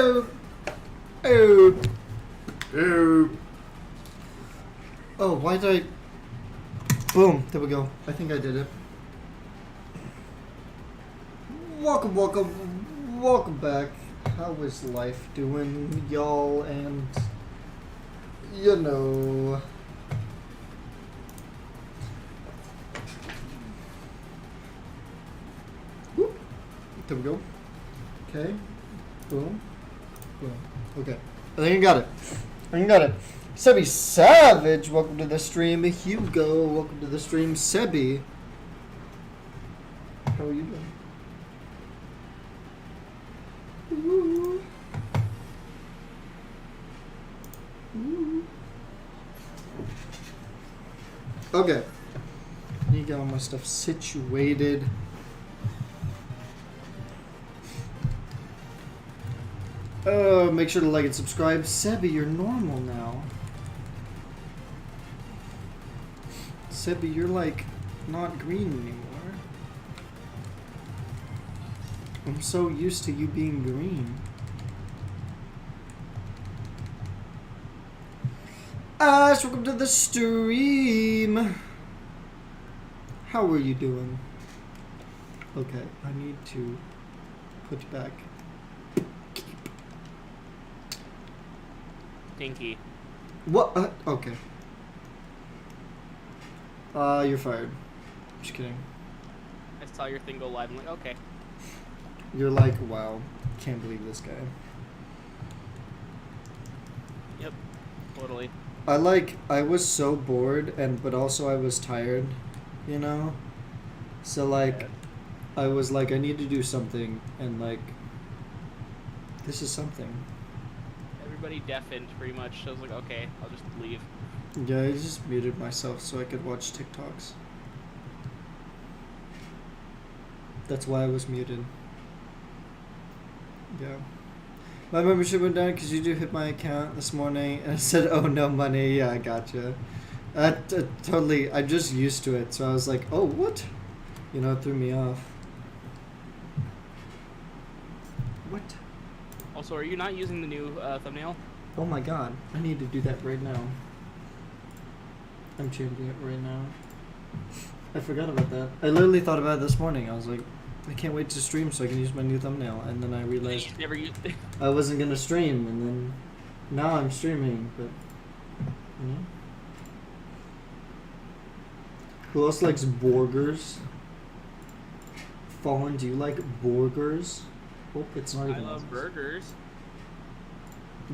Oh. Oh. Oh. Oh, why did I... Boom. There we go. I think I did it. Welcome back. How is life doing, y'all? And, you know... Whoop. There we go. Okay. Boom. Boom. Okay. I think I got it. Sebi Savage, welcome to the stream. Hugo, welcome to the stream. Sebi, how are you doing? Ooh. Ooh. Okay. I need to get all my stuff situated. Make sure to like and subscribe. Sebi, you're normal now. Sebi, you're like not green anymore. I'm so used to you being green. Ash, welcome to the stream. How are you doing? Okay, I need to put back. Stinky. What? Okay. You're fired. Just kidding. I saw your thing go live. I'm like, okay. You're like, wow, can't believe this guy. Yep. Totally. I was so bored, but also I was tired, you know? So, like, Yeah. I was like, I need to do something, and, like, this is something. Everybody deafened pretty much. So I was like, okay, I'll just leave. Yeah, I just muted myself so I could watch TikToks. That's why I was muted. Yeah. My membership went down because you do hit my account this morning and it said, oh, no money. Yeah, I gotcha. Totally, I'm just used to it. So I was like, oh, what? You know, it threw me off. What? Also, are you not using the new thumbnail? Oh my god, I need to do that right now. I'm changing it right now. I forgot about that. I literally thought about it this morning. I was like, I can't wait to stream so I can use my new thumbnail. And then I realized You never used it. I wasn't going to stream. And then now I'm streaming. But, you know. Who else likes burgers? Fallen, do you like burgers? Hope it's not even. I love burgers.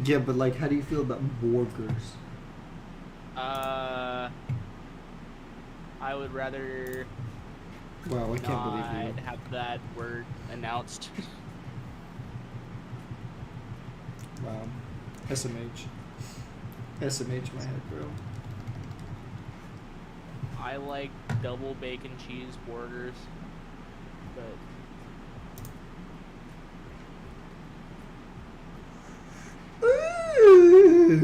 Yeah, but like, how do you feel about burgers? I would rather Wow, I can't not believe you. have that word announced. Wow. SMH. SMH my head, bro. I like double bacon cheese burgers, but Ooh.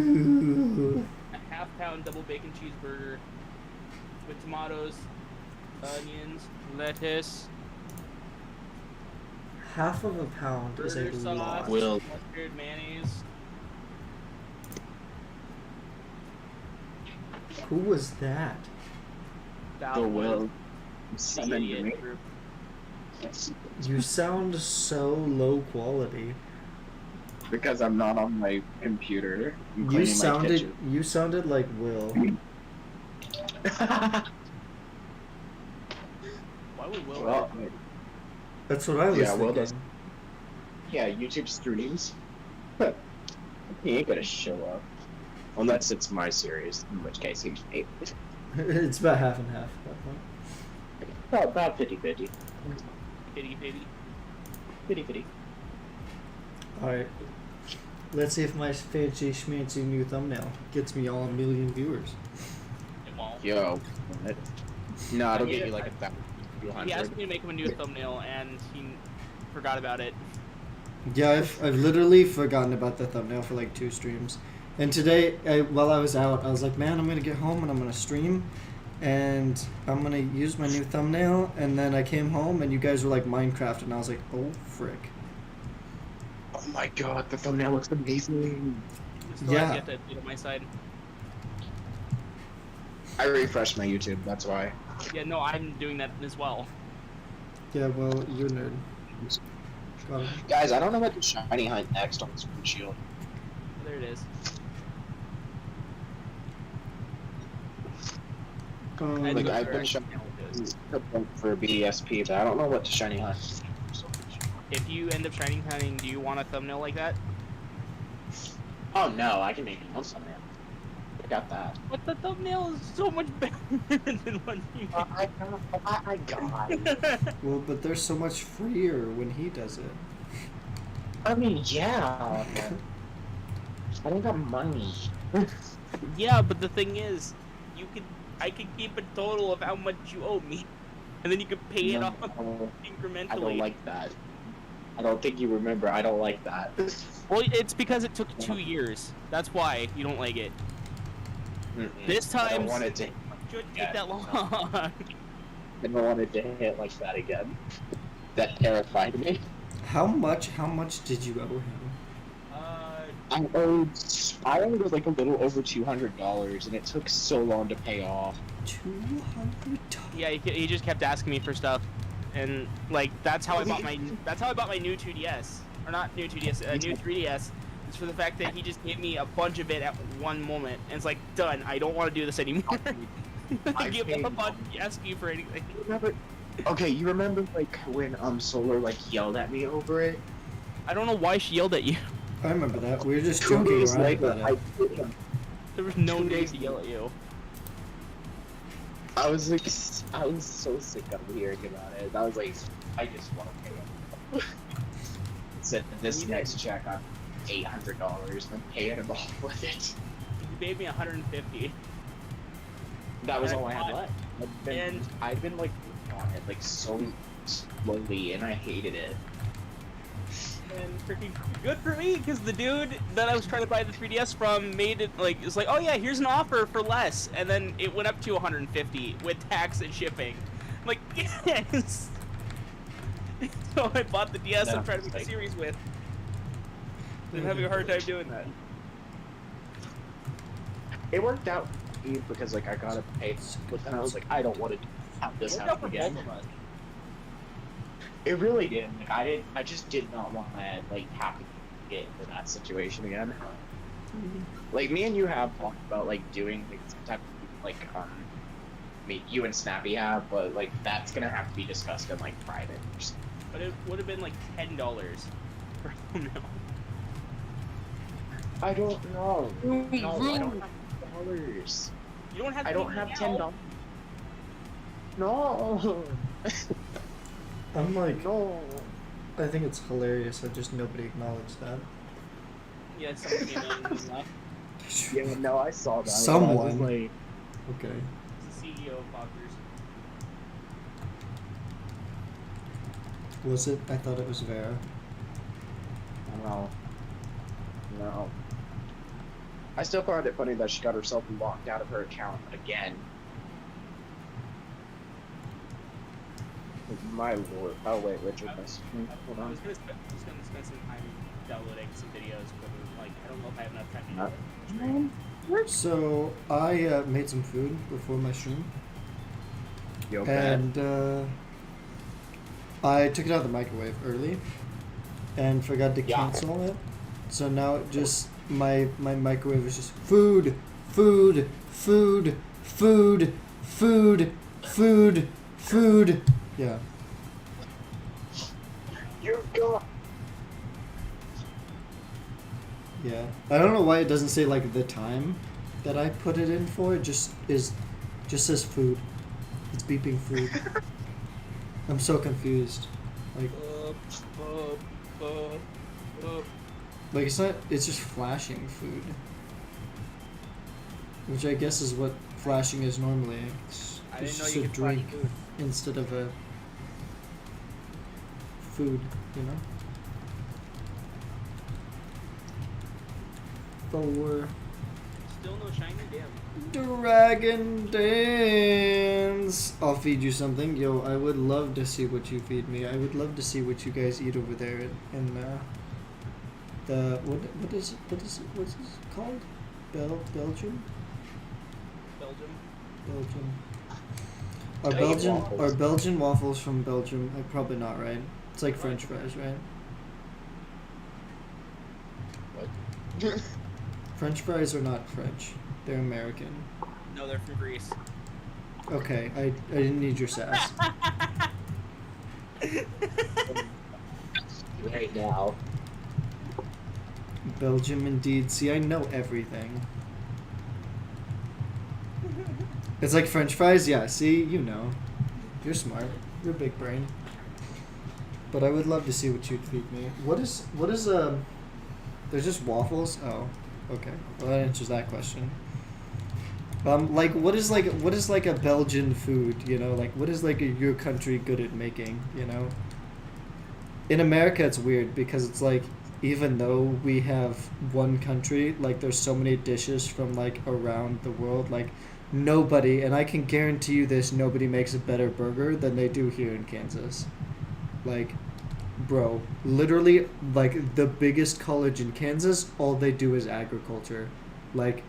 a half-pound double bacon cheeseburger with tomatoes, onions, lettuce, Half of a pound is a burger sauce, lot. Will. mustard, mayonnaise. Who was that? That The was Will. the idiot group. You sound so low quality. Because I'm not on my computer. I'm You cleaning my sounded like Will. kitchen. Why would Will? Well, That's what I was Yeah, thinking. Will does. Yeah, YouTube streams. He ain't gonna show up. Unless it's my series, in which case he's It's about half and half at that point. about 50-50. Pity. 50-50. Alright. Let's see if my fancy schmancy new thumbnail gets me all 1 million viewers. It won't. Yo. What? No, it'll Yeah. give you like 1,000. He asked me to make him a new thumbnail, and he forgot about it. Yeah, I've literally forgotten about the thumbnail for like 2 streams. And today, while I was out, I was like, man, I'm going to get home and I'm going to stream. And I'm going to use my new thumbnail. And then I came home and you guys were like Minecraft. And I was like, oh, frick. my god, the thumbnail looks amazing. Still Yeah. have yet to update on my side. I refreshed my YouTube, that's why. Yeah, no, I'm doing that as well. Yeah, well, you're a nerd. Got it. Guys, I don't know what to shiny hunt next on this windshield. There it is. I Like, know I've where been I shiny can do it. for BDSP, but I don't know what to shiny hunt. If you end up shining hunting, do you want a thumbnail like that? Oh no, I can make my own thumbnail. I got that. But the thumbnail is so much better than what you I got it. Well, but they're so much freer when he does it. I mean, yeah. I don't got money. Yeah, but the thing is, I could keep a total of how much you owe me, and then you could pay it No, off incrementally. I don't like that. I don't think you remember. I don't like that. Well, it's because it took 2 years. That's why you don't like it. This I time don't want it to. shouldn't Yeah, take that long. I don't want it to hit like that again. That terrified me. How much did you owe him? I owed like a little over $200, and it took so long to pay off. $200. Yeah, he just kept asking me for stuff, and like that's how I bought my new 2DS, or not new 2DS, new 3DS. It's for the fact that he just gave me a bunch of it at one moment, and it's like done. I don't want to do this anymore. I give up on asking you for anything. Remember? Okay, you remember like when Solar like yelled at me over it? I don't know why she yelled at you. I remember that. We were just 2 joking days around later, about I it. hit him. There was no 2 need days to yell at you. I was like, I was so sick of hearing about it. I was like, I just want to pay him. Said this next check on $800 and pay him off with it. You paid me $150. That was And all I had left. I've been like working on it like so slowly, and I hated it. And freaking good for me, because the dude that I was trying to buy the 3DS from made it like, it's like, oh yeah, here's an offer for less, and then it went up to 150 with tax and shipping. I'm like, yes. So I bought the DS I'm trying to make a series with. I'm having a hard time doing that. It worked out because like I got to pay, but then I was like, I don't want to have this It worked out happen for again. both of us. It really did. Like, I just did not want to like have to get into that situation again. Like me and you have talked about like doing like some type of like I mean you and Snappy have, but like that's gonna have to be discussed in like private. But it would have been like $10 for thumbnail. I don't know. No, I Vroom. don't have $10. You don't have to I don't pay have now. $10. No. I'm like, No. I think it's hilarious that just nobody acknowledged that. Yeah, someone came in and left. Yeah, no, I saw that. Someone. I was like, Okay. It's the CEO of Poggers. Was it? I thought it was Vera. no. No. I still find it funny that she got herself locked out of her account again. My lord. Oh wait, Richard. Hold I on. was gonna spend some time downloading some videos, but like I don't know if I have enough time to Not- do it. So I made some food before my stream, You okay? and I took it out of the microwave early, and forgot to Yeah. cancel it. So now it just my microwave is just food, food, food, food, food, food, food. Yeah. You go. Yeah. I don't know why it doesn't say like the time that I put it in for. It just says food. It's beeping food. I'm so confused. Like it's not. It's just flashing food, which I guess is what flashing is normally. It's I didn't know just you a could flash drink food. instead of a food. You know. 4 Still no shiny, damn. Dragon Dance. I'll feed you something. Yo, I would love to see what you feed me. I would love to see what you guys eat over there in The what's it called? Belgium? Belgium. Belgium. Waffles. Are Belgian waffles from Belgium? Probably not, right? It's like French fries, right? What? French fries are not French. They're American. No, they're from Greece. Okay, I didn't need your sass. Right now. Belgium indeed. See, I know everything. It's like French fries? Yeah, see? You know. You're smart. You're big brain. But I would love to see what you'd feed me. What is, they're just waffles? Oh, okay. Well, that answers that question. Like, what is like a Belgian food, you know? Like, what is like your country good at making, you know? In America, it's weird because it's like, even though we have one country, like, there's so many dishes from, like, around the world, like, nobody, and I can guarantee you this, nobody makes a better burger than they do here in Kansas. Like, bro, literally, like, the biggest college in Kansas, all they do is agriculture. Like,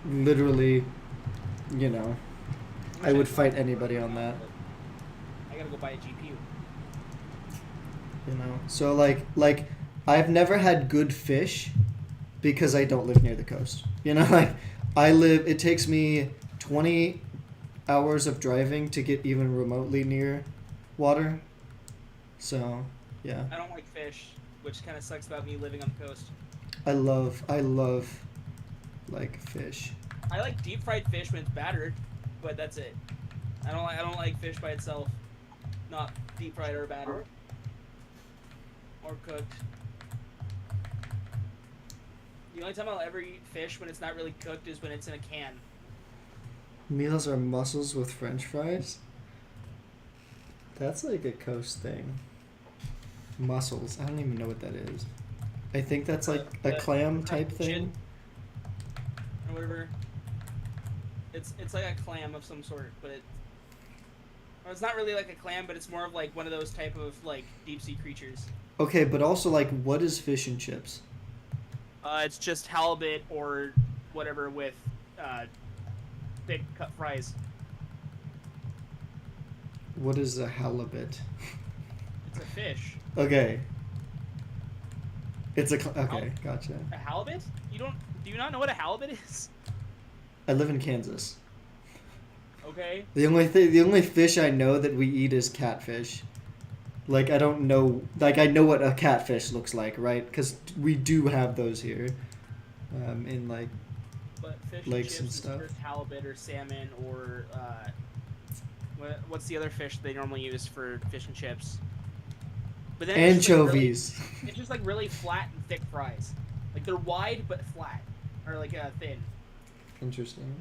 literally, you know, I would fight anybody on that. I gotta go buy a GPU. You know, so like I've never had good fish because I don't live near the coast. You know, like it takes me 20 hours of driving to get even remotely near water. So, yeah. I don't like fish, which kind of sucks about me living on the coast. I love like fish. I like deep fried fish when it's battered, but that's it. I don't like fish by itself, not deep fried or battered or cooked. The only time I'll ever eat fish when it's not really cooked is when it's in a can. Meals are mussels with French fries. That's like a coast thing. Mussels. I don't even know what that is. I think that's like a clam type thing. Or whatever. It's like a clam of some sort, but or it's not really like a clam, but it's more of like one of those type of like deep sea creatures. Okay, but also like, what is fish and chips? It's just halibut or whatever with thick cut fries. What is a halibut? It's a fish. Okay. It's a okay, gotcha. A halibut? Do you not know what a halibut is? I live in Kansas. Okay. The only fish I know that we eat is catfish. Like, I don't know, like, I know what a catfish looks like, right? Because we do have those here, in like But fish lakes and chips stuff. is halibut or salmon or what's the other fish they normally use for fish and chips? But then Anchovies. It's just like really flat and thick fries. Like they're wide but flat, or like thin. Interesting.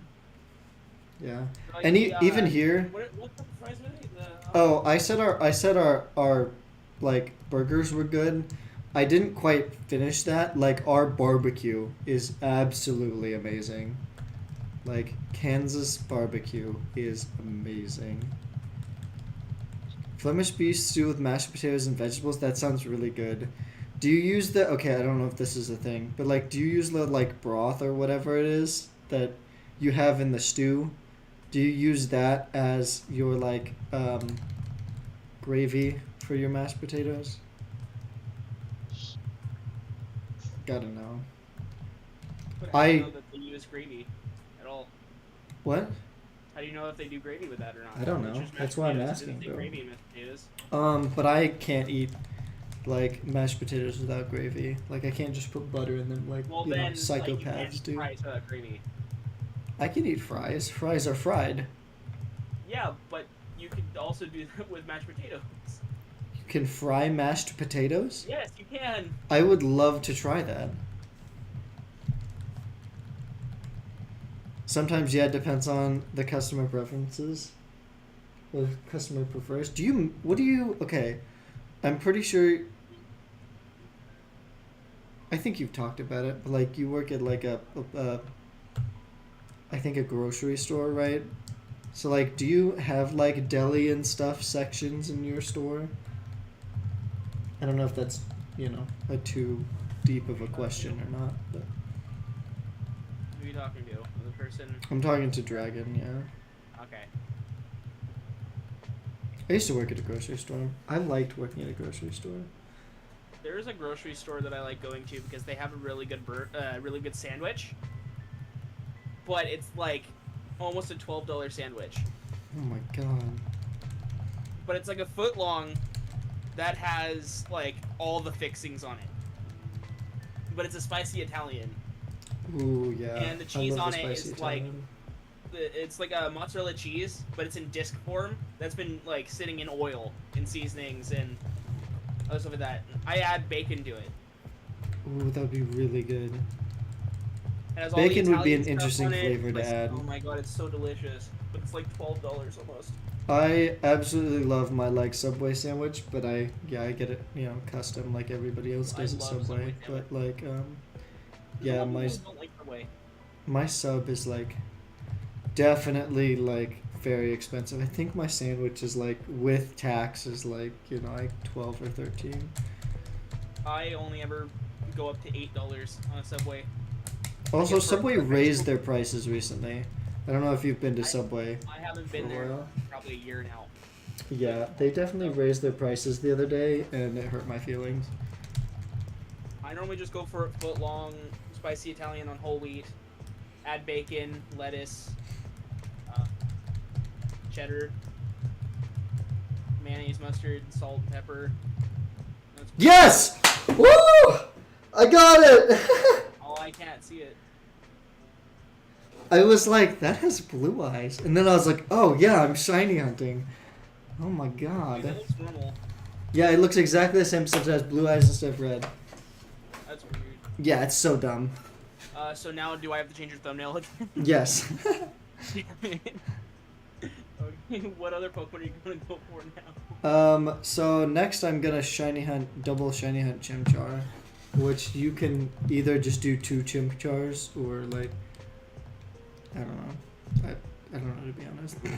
Yeah. Like And the, even here. What type of fries were they? Oh, I said our like burgers were good. I didn't quite finish that. Like, our barbecue is absolutely amazing. Like, Kansas barbecue is amazing. Flemish beef stew with mashed potatoes and vegetables. That sounds really good. Do you use the okay? I don't know if this is a thing, but like, do you use the like broth or whatever it is that you have in the stew? Do you use that as your like gravy for your mashed potatoes? Gotta know. But how do you know that they use gravy at all? What? How do you know if they do gravy with that or not? I don't know. It's just mashed That's why I'm potatoes. It asking, doesn't say bro. gravy in mashed potatoes. But I can't eat like mashed potatoes without gravy. Like, I can't just put butter in them like Well, you know, then, like, you psychopaths can't eat do. fries without gravy. I can eat fries. Fries are fried. Yeah, but you could also do that with mashed potatoes. You can fry mashed potatoes? Yes, you can. I would love to try that. Sometimes, yeah, it depends on the customer preferences. What the customer prefers. Okay, I'm pretty sure, I think you've talked about it, but like, you work at like I think a grocery store, right? So like, do you have like deli and stuff sections in your store? I don't know if that's, you know, a too deep of a question or not. But Who are you talking to? The person. I'm talking to Dragon. Yeah. Okay. I used to work at a grocery store. I liked working at a grocery store. There is a grocery store that I like going to because they have a really good sandwich. But it's like almost a $12 sandwich. Oh my god. But it's like a foot long that has like all the fixings on it. But it's a spicy Italian. Ooh, yeah. And the I cheese love on the it spicy is like Italian. it's like a mozzarella cheese, but it's in disc form. That's been like sitting in oil and seasonings and other stuff like that. I add bacon to it. Ooh, that would be really good. It has all the Bacon would be an Italian stuff interesting on it. flavor to Like, add. Oh my god, it's so delicious. But it's like $12 almost. I absolutely love my like Subway sandwich, but I get it, custom like everybody else does I at love Subway. Subway But like, A yeah, lot of my people don't like the way. my sub is like definitely like very expensive. I think my sandwich is like with tax is like like 12 or 13. I only ever go up to $8 on a Subway. Also, guess for- Subway for raised extra- their prices recently. I don't know if you've been to Subway. I haven't For been a there while. probably a year now. Yeah, they definitely raised their prices the other day, and it hurt my feelings. I normally just go for a foot long spicy Italian on whole wheat. Add bacon, lettuce, cheddar, mayonnaise, mustard, salt, and pepper. That's Yes! Woo! I got it! Oh, I can't see it. I was like, that has blue eyes. And then I was like, oh yeah, I'm Shinyhunting. Oh my Dude, god. that looks normal. Yeah, it looks exactly the same except it has blue eyes instead of red. That's weird. Yeah, it's so dumb. So now do I have to change your thumbnail again? Yes. Damn it. Okay, what other Pokemon are you gonna go for now? So next I'm gonna double shiny hunt Chimchar, which you can either just do 2 Chimchars or like, I don't know. I don't know, to be honest. Okay.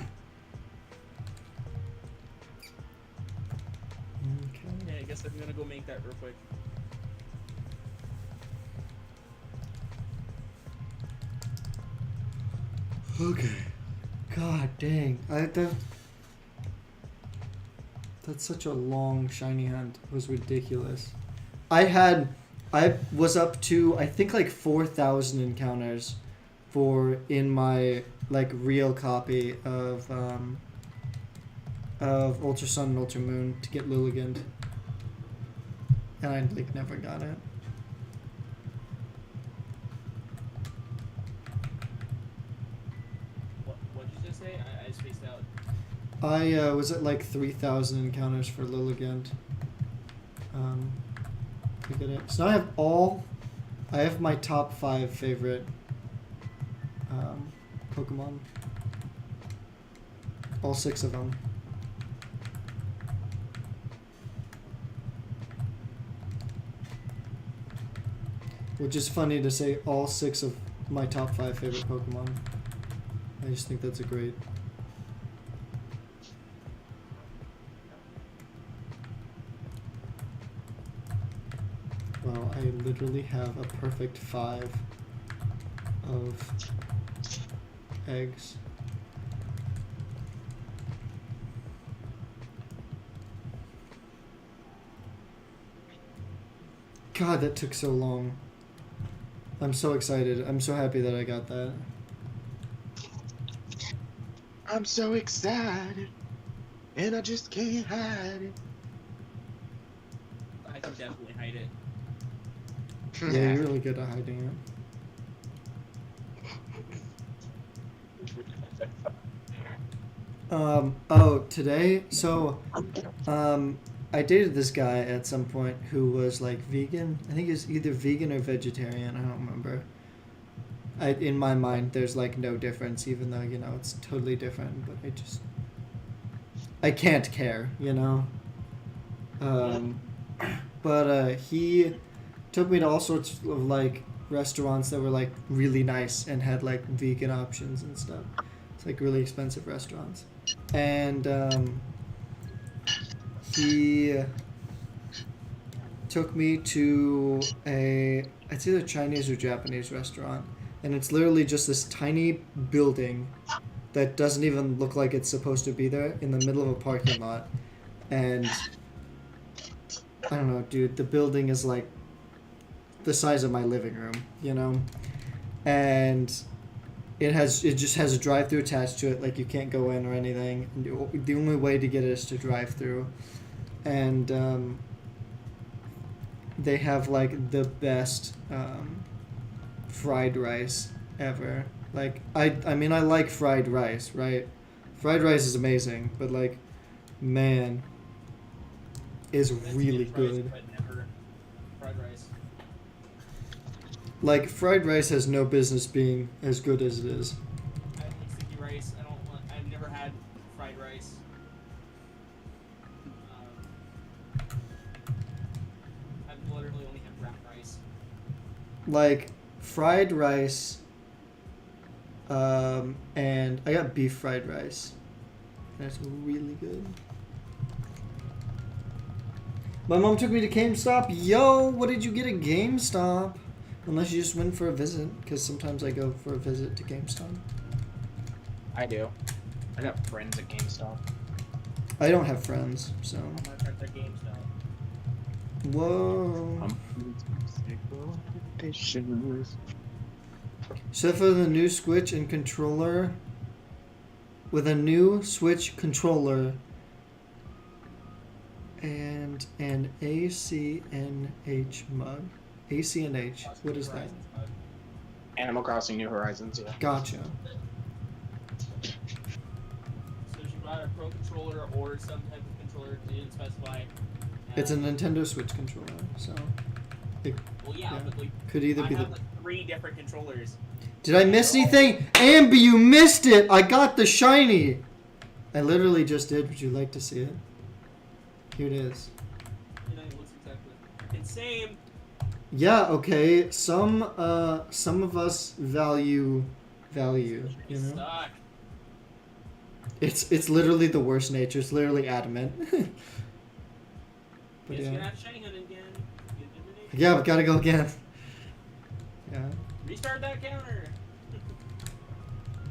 Yeah, I guess I'm gonna go make that real quick. Okay. God dang. That's such a long shiny hunt. It was ridiculous. I was up to I think like 4,000 encounters in my like real copy of Ultra Sun and Ultra Moon to get Lilligant. And I like never got it. What did you just say? I spaced out. I was at like 3,000 encounters for Lilligant. To get it. So now I have my top 5 favorite Pokemon. All 6 of them. Which is funny to say all 6 of my top 5 favorite Pokemon. I just think that's a great. Wow, I literally have a perfect 5 of eggs. God, that took so long. I'm so excited. I'm so happy that I got that. I'm so excited, and I just can't hide it. I can definitely hide it. Yeah, you're really good at hiding it. Today, so, I dated this guy at some point who was like vegan. I think he was either vegan or vegetarian. I don't remember. In my mind, there's like no difference, even though it's totally different. But I can't care, But he took me to all sorts of like restaurants that were like really nice and had like vegan options and stuff. It's like really expensive restaurants, and he took me to it's either Chinese or Japanese restaurant, and it's literally just this tiny building that doesn't even look like it's supposed to be there in the middle of a parking lot, and I don't know, dude. The building is like the size of my living room, you know, and it just has a drive-through attached to it. Like you can't go in or anything. The only way to get it is to drive through, and they have like the best fried rice ever. Like I mean I like fried rice, right? Fried rice is amazing, but like, man, is really good. But never fried rice. Like fried rice has no business being as good as it is. I don't like sticky rice. I've never had fried rice. I've literally only had wrapped rice. Like fried rice, and I got beef fried rice. That's really good. My mom took me to GameStop. Yo, what did you get at GameStop? Unless you just went for a visit, because sometimes I go for a visit to GameStop. I do. I got friends at GameStop. I don't have friends, so. My friends are GameStop. Whoa. So for the new Switch and controller, with a new Switch controller and an ACNH mug. ACNH, what is that? Animal Crossing New Horizons, yeah. Gotcha. So she brought a pro controller or some type of controller. They didn't specify. It's a Nintendo Switch controller, so it Well, yeah, but like could either I be have the. like 3 different controllers. Did I miss anything? Ambi, you missed it! I got the shiny! I literally just did. Would you like to see it? Here it is. You know, it looks exactly insane. Yeah, okay. Some of us value, you know? Stuck. It's literally the worst nature. It's literally adamant. But Guess you're gonna yeah. have Shinyhunting again. Yeah, we gotta go again. Yeah. Restart that counter.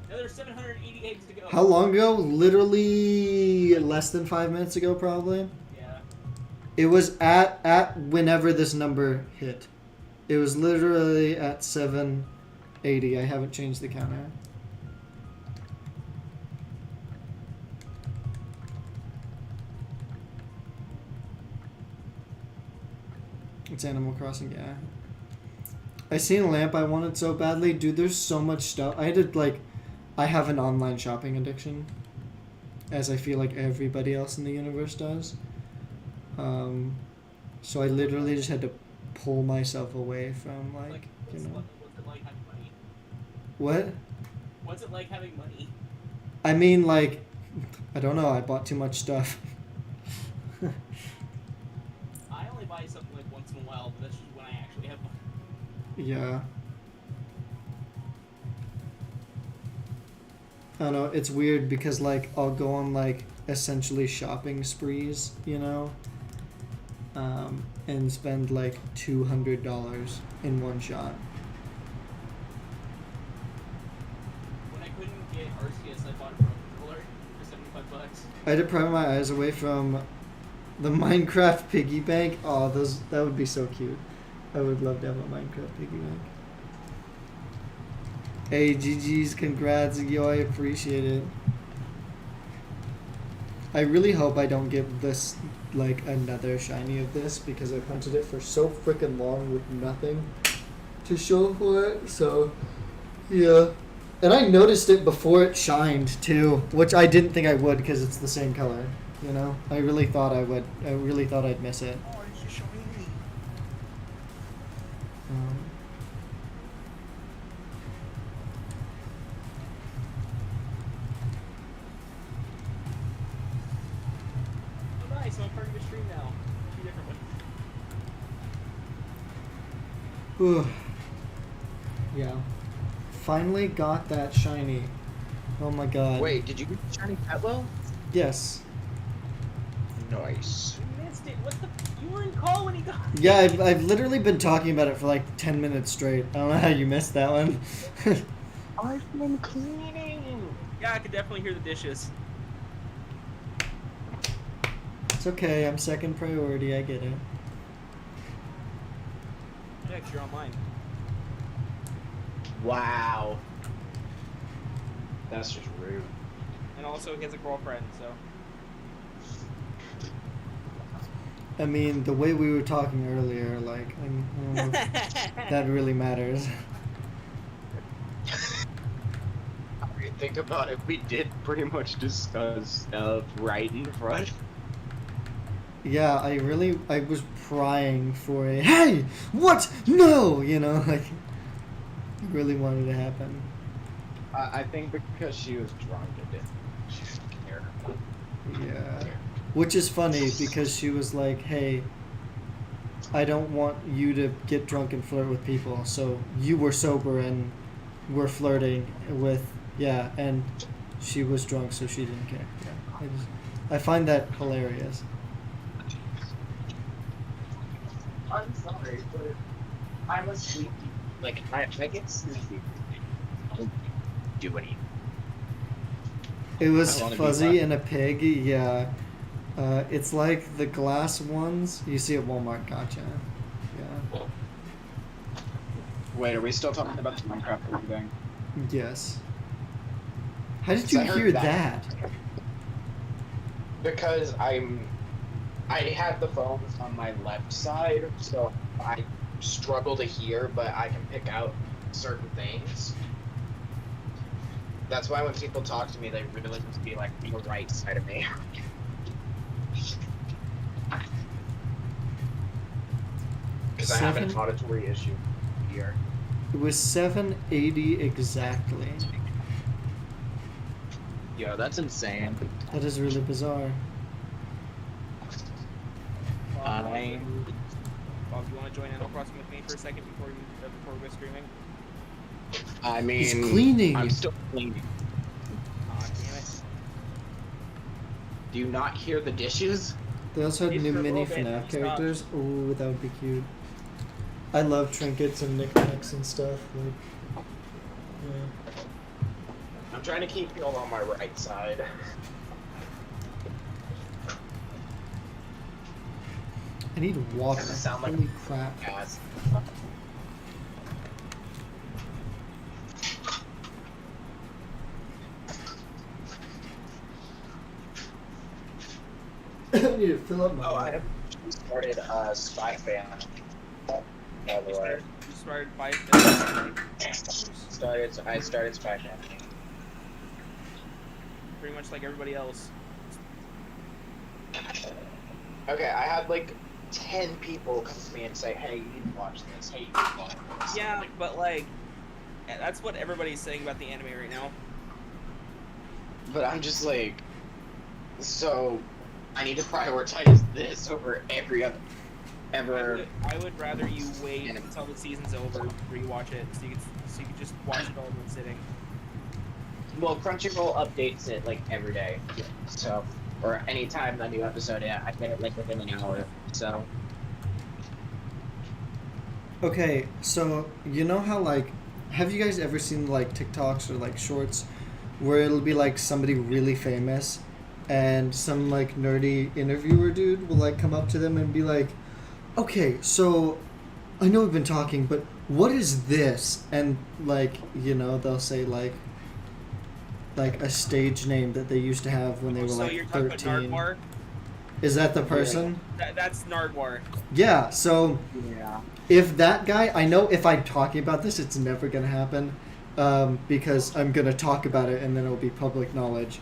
Another 780 eggs to go. How long ago? Literally less than 5 minutes ago, probably. Yeah. It was at whenever this number hit. It was literally at 780. I haven't changed the counter. It's Animal Crossing, yeah. I seen a lamp I wanted so badly. Dude, there's so much stuff. I have an online shopping addiction. As I feel like everybody else in the universe does. So I literally just had to pull myself away from, like you know. What's it like having money? What? What's it like having money? I mean, like, I don't know. I bought too much stuff. I only buy something like once in a while, but that's just when I actually have money. Yeah. I don't know. It's weird because, like, I'll go on, like, essentially shopping sprees, you know? And spend, like, $200 in one shot. When I couldn't get Arceus, I bought a pro controller for $75. I had to pry my eyes away from the Minecraft piggy bank. Oh, that would be so cute. I would love to have a Minecraft piggy bank. Hey, GG's, congrats, yo, I appreciate it. I really hope I don't get this, like, another shiny of this, because I've hunted it for so freaking long with nothing to show for it, so, yeah. And I noticed it before it shined, too, which I didn't think I would, because it's the same color, you know? I really thought I would. I really thought I'd miss it. Oh, you showing me? Oh, nice. I'm part of your stream now. 2 different ones. Yeah. Finally got that shiny. Oh my god. Wait, did you get shiny Petlo? Yes. Nice. missed it. What the? You were in call when he got. Yeah, I've literally been talking about it for like 10 minutes straight. I don't know how you missed that one. I've been cleaning. Yeah, I could definitely hear the dishes. It's okay, I'm second priority, I get it. Yeah, 'cause you're online. Wow. That's just rude. And also, he has a girlfriend, so. I mean, the way we were talking earlier, like, I don't know if that really matters. Think about it. We did pretty much discuss stuff right in front. Yeah, I was prying for a, hey, what? No! You know, like, I really wanted to happen. I think because she was drunk, it didn't. She didn't care. Yeah. Which is funny because she was like, hey, I don't want you to get drunk and flirt with people, so you were sober and were flirting with, yeah, and she was drunk, so she didn't care. Yeah. I find that hilarious. I'm sorry, but I'm a sleepy. Like, I get sleepy. I don't do anything. It was I wanna be fuzzy left. and a pig, yeah. It's like the glass ones you see at Walmart. Gotcha. Yeah. Wait, are we still talking about the Minecraft thing? Yes. How did 'Cause you I heard hear that. that? Because I had the phone on my left side, so I struggle to hear, but I can pick out certain things. That's why when people talk to me, they really need to be like on the right side of me. Because I have an 7? auditory issue here. It was 780 exactly. Yo, that's insane. That is really bizarre. Bob, you want to join Animal Crossing with me for a second before we go streaming? I mean, He's cleaning. I'm still cleaning. Aw, damn it. Do you not hear the dishes? They also had Maybe new for a mini little bit, FNAF stop. characters. Ooh, that would be cute. I love trinkets and knickknacks and stuff. Like, yeah. I'm trying to keep people on my right side. I need water. Doesn't sound like Holy crap. gas. I need to fill up my Oh, I water. have started Spy Fan. By the way, You started 5 minutes. I started Spy Fan. Pretty much like everybody else. Okay, I had like 10 people come to me and say, "Hey, you need to watch this. Hey, you need to watch this." Yeah, but like, that's what everybody's saying about the anime right now. But I'm just like, so I need to prioritize this over every other. I would rather you wait until the season's over, rewatch it, so you could just watch it all in one sitting. Well, Crunchyroll updates it like every day, so or anytime a new episode, yeah, I get it like within an hour. So Okay, so you know how like, have you guys ever seen like TikToks or like shorts where it'll be like somebody really famous and some like nerdy interviewer dude will like come up to them and be like, okay, so I know we've been talking, but what is this? And like, you know, they'll say like a stage name that they used to have when they were So like you're talking about 13. Nardwar? Is that the person? That's Nardwar. Yeah, so yeah, if that guy, I know if I'm talking about this, it's never going to happen because I'm going to talk about it and then it'll be public knowledge.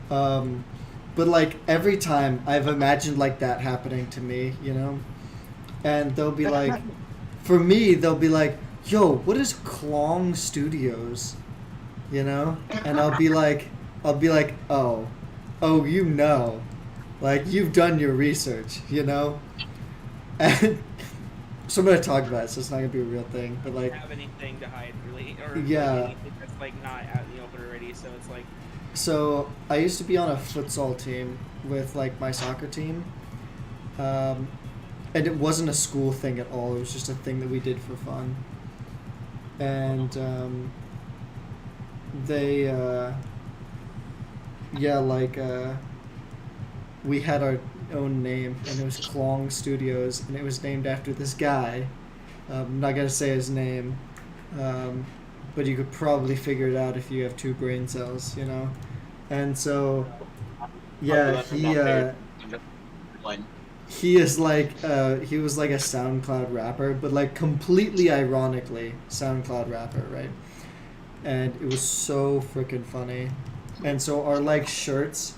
But like every time I've imagined like that happening to me, you know, and they'll be like, for me, they'll be like, yo, what is Klong Studios? You know? And I'll be like, oh, you know. Like, you've done your research, you know? And so I'm going to talk about it, so it's not going to be a real thing. But, like, Have anything to hide, really, or Yeah. really anything that's like not out in the open already. So it's like, so I used to be on a futsal team with, like, my soccer team. And it wasn't a school thing at all. It was just a thing that we did for fun. And they, yeah, like we had our own name, and it was Klong Studios, and it was named after this guy. I'm not gonna say his name, but you could probably figure it out if you have 2 brain cells, you know. And so, yeah, he is like he was like a SoundCloud rapper, but like completely ironically SoundCloud rapper, right? And it was so freaking funny. And so our like shirts,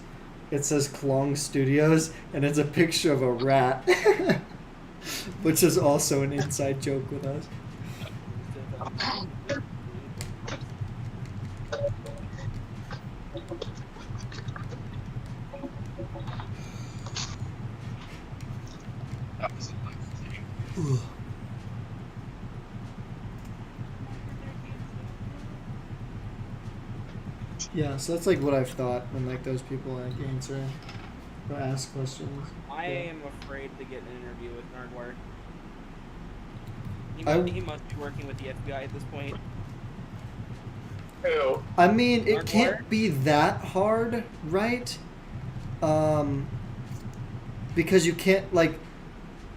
it says Klong Studios, and it's a picture of a rat, which is also an inside joke with us. Yeah, so that's like what I've thought when like those people like answer or ask questions. I Yeah. am afraid to get an interview with Nardwar. He must be working with the FBI at this point. Who? I mean, it Nardwar? can't be that hard, right? Because you can't like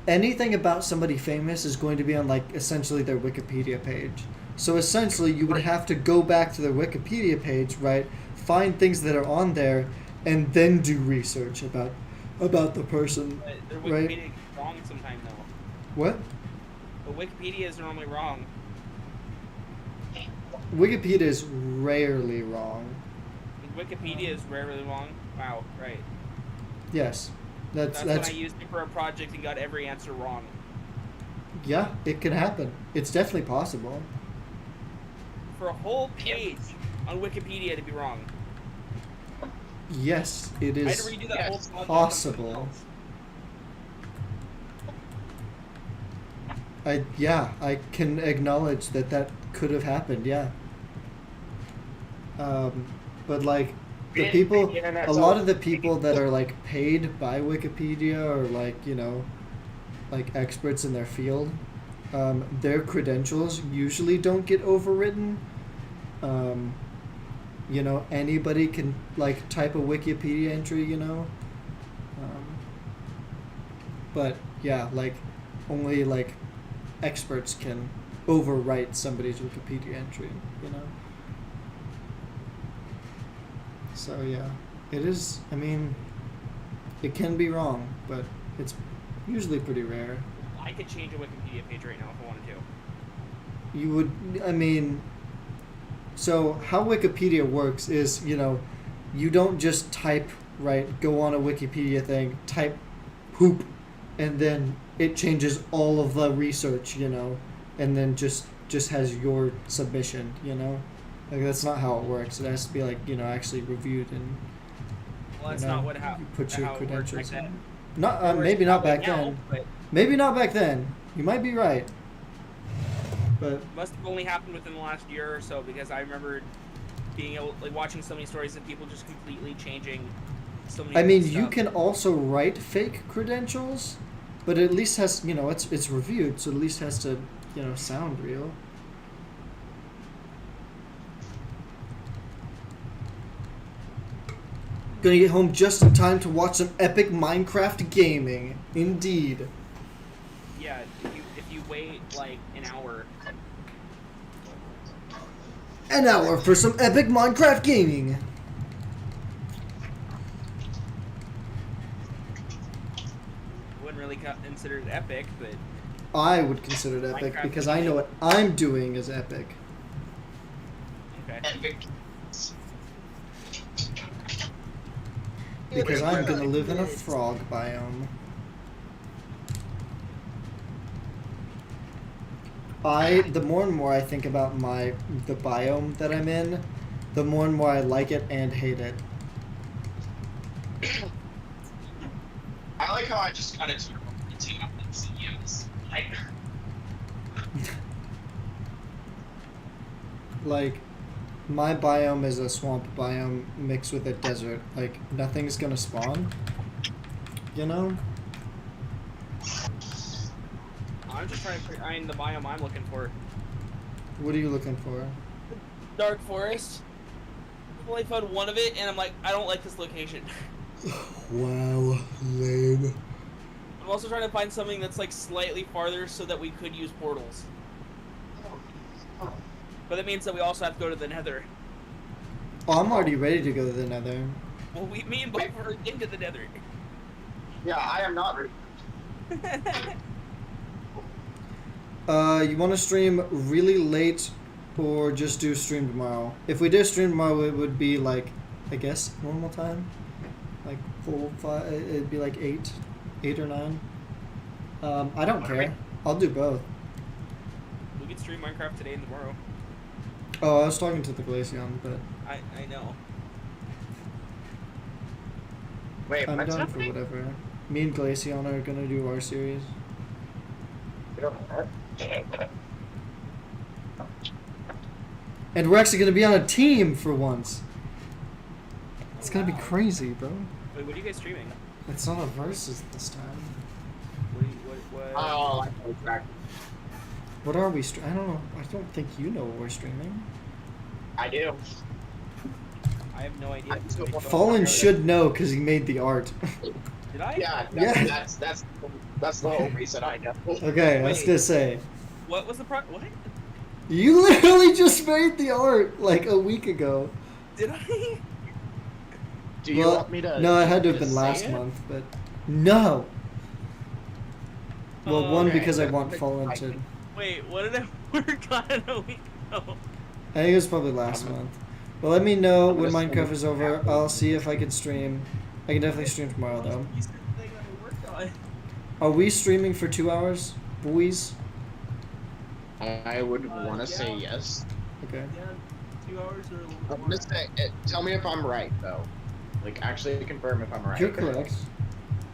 anything about somebody famous is going to be on like essentially their Wikipedia page. So essentially, you would have to go back to their Wikipedia page, right? Find things that are on there, and then do research about the person, But their right? Wikipedia is wrong sometimes, though. What? But Wikipedia is normally wrong. Wikipedia is rarely wrong. Wikipedia is rarely wrong. Wow, right. Yes, That's when I used it for a project and got every answer wrong. yeah, it can happen. It's definitely possible. For a whole page on Wikipedia to be wrong. Yes, it I had is to redo that whole project. possible. I can acknowledge that that could have happened. Yeah. But like the people, a lot of the people that are like paid by Wikipedia or like like experts in their field, their credentials usually don't get overwritten. Anybody can like type a Wikipedia entry, but yeah, like only like experts can overwrite somebody's Wikipedia entry, So yeah, it is. I mean, it can be wrong, but it's usually pretty rare. I could change a Wikipedia page right now if I wanted to. You would. I mean, so how Wikipedia works is, you don't just type, right, go on a Wikipedia thing, type poop, and then it changes all of the research, and then just has your submission, Like, that's not how it works. It has to be, like, actually reviewed and, Well, that's not you put your how it worked credentials back in. then. Not, It works maybe not probably back now, then. but Maybe not back then. You might be right. But it must have only happened within the last year or so, because I remember being able, like, watching so many stories of people just completely changing so many I mean, stuff. you can also write fake credentials, but it at least has, it's reviewed, so it at least has to, sound real. Gonna get home just in time to watch some epic Minecraft gaming. Indeed. Yeah, if you wait like an hour. An hour for some epic Minecraft gaming. Wouldn't really consider it epic, but I would consider it epic Minecraft because I know what I'm doing is epic. okay. Epic. Because I'm gonna live in a frog biome. The more and more I think about the biome that I'm in, the more and more I like it and hate it. I like how I just got into rotating up and CEOs. Like, my biome is a swamp biome mixed with a desert. Like, nothing's gonna spawn. I'm just trying to find the biome I'm looking for. What are you looking for? Dark forest. I've only found one of it, and I'm like, I don't like this location. Wow, lame. I'm also trying to find something that's like slightly farther so that we could use portals. But that means that we also have to go to the Nether. Oh, I'm already ready to go to the Nether. Well, me and Bob are into the Nether. Yeah, I am not ready. You want to stream really late or just do stream tomorrow? If we did stream tomorrow, it would be like, I guess, normal time. Like 4, 5, it'd be like 8 or 9. I don't care. I'll do both. We could stream Minecraft today and tomorrow. Oh, I was talking to the Glaceon, but I know. Wait, I'm what's down for happening? whatever. Me and Glaceon are gonna do our series. We don't know. And we're actually gonna be on a team for once. It's gonna be crazy, bro. Wait, what are you guys streaming? It's not a versus this time. What? Oh, I know exactly. What are we I don't know. I don't think you know what we're streaming. I do. I have no idea. I just don't want to- Fallen should know because he made the art. Did I? Yeah, Yeah. that's the whole reason I know. Okay, I was Wait. gonna say. What was the what? You literally just made the art like a week ago. Did I? Do you want me to? No, it had to have just been say last it? month, but no. Well, Oh, one okay. because I want Fallen to. Wait, what did I work on a week ago? I think it was probably last month. Well, let me know I'm when gonna Minecraft send is it over. after. I'll see if I can stream. I can definitely stream tomorrow, though. You said the thing I worked on. Are we streaming for 2 hours, boys? I would want yeah. to say yes. Okay. Yeah, 2 hours or a little I'm more. gonna say, tell me if I'm right though. Like actually confirm if I'm right. You're correct.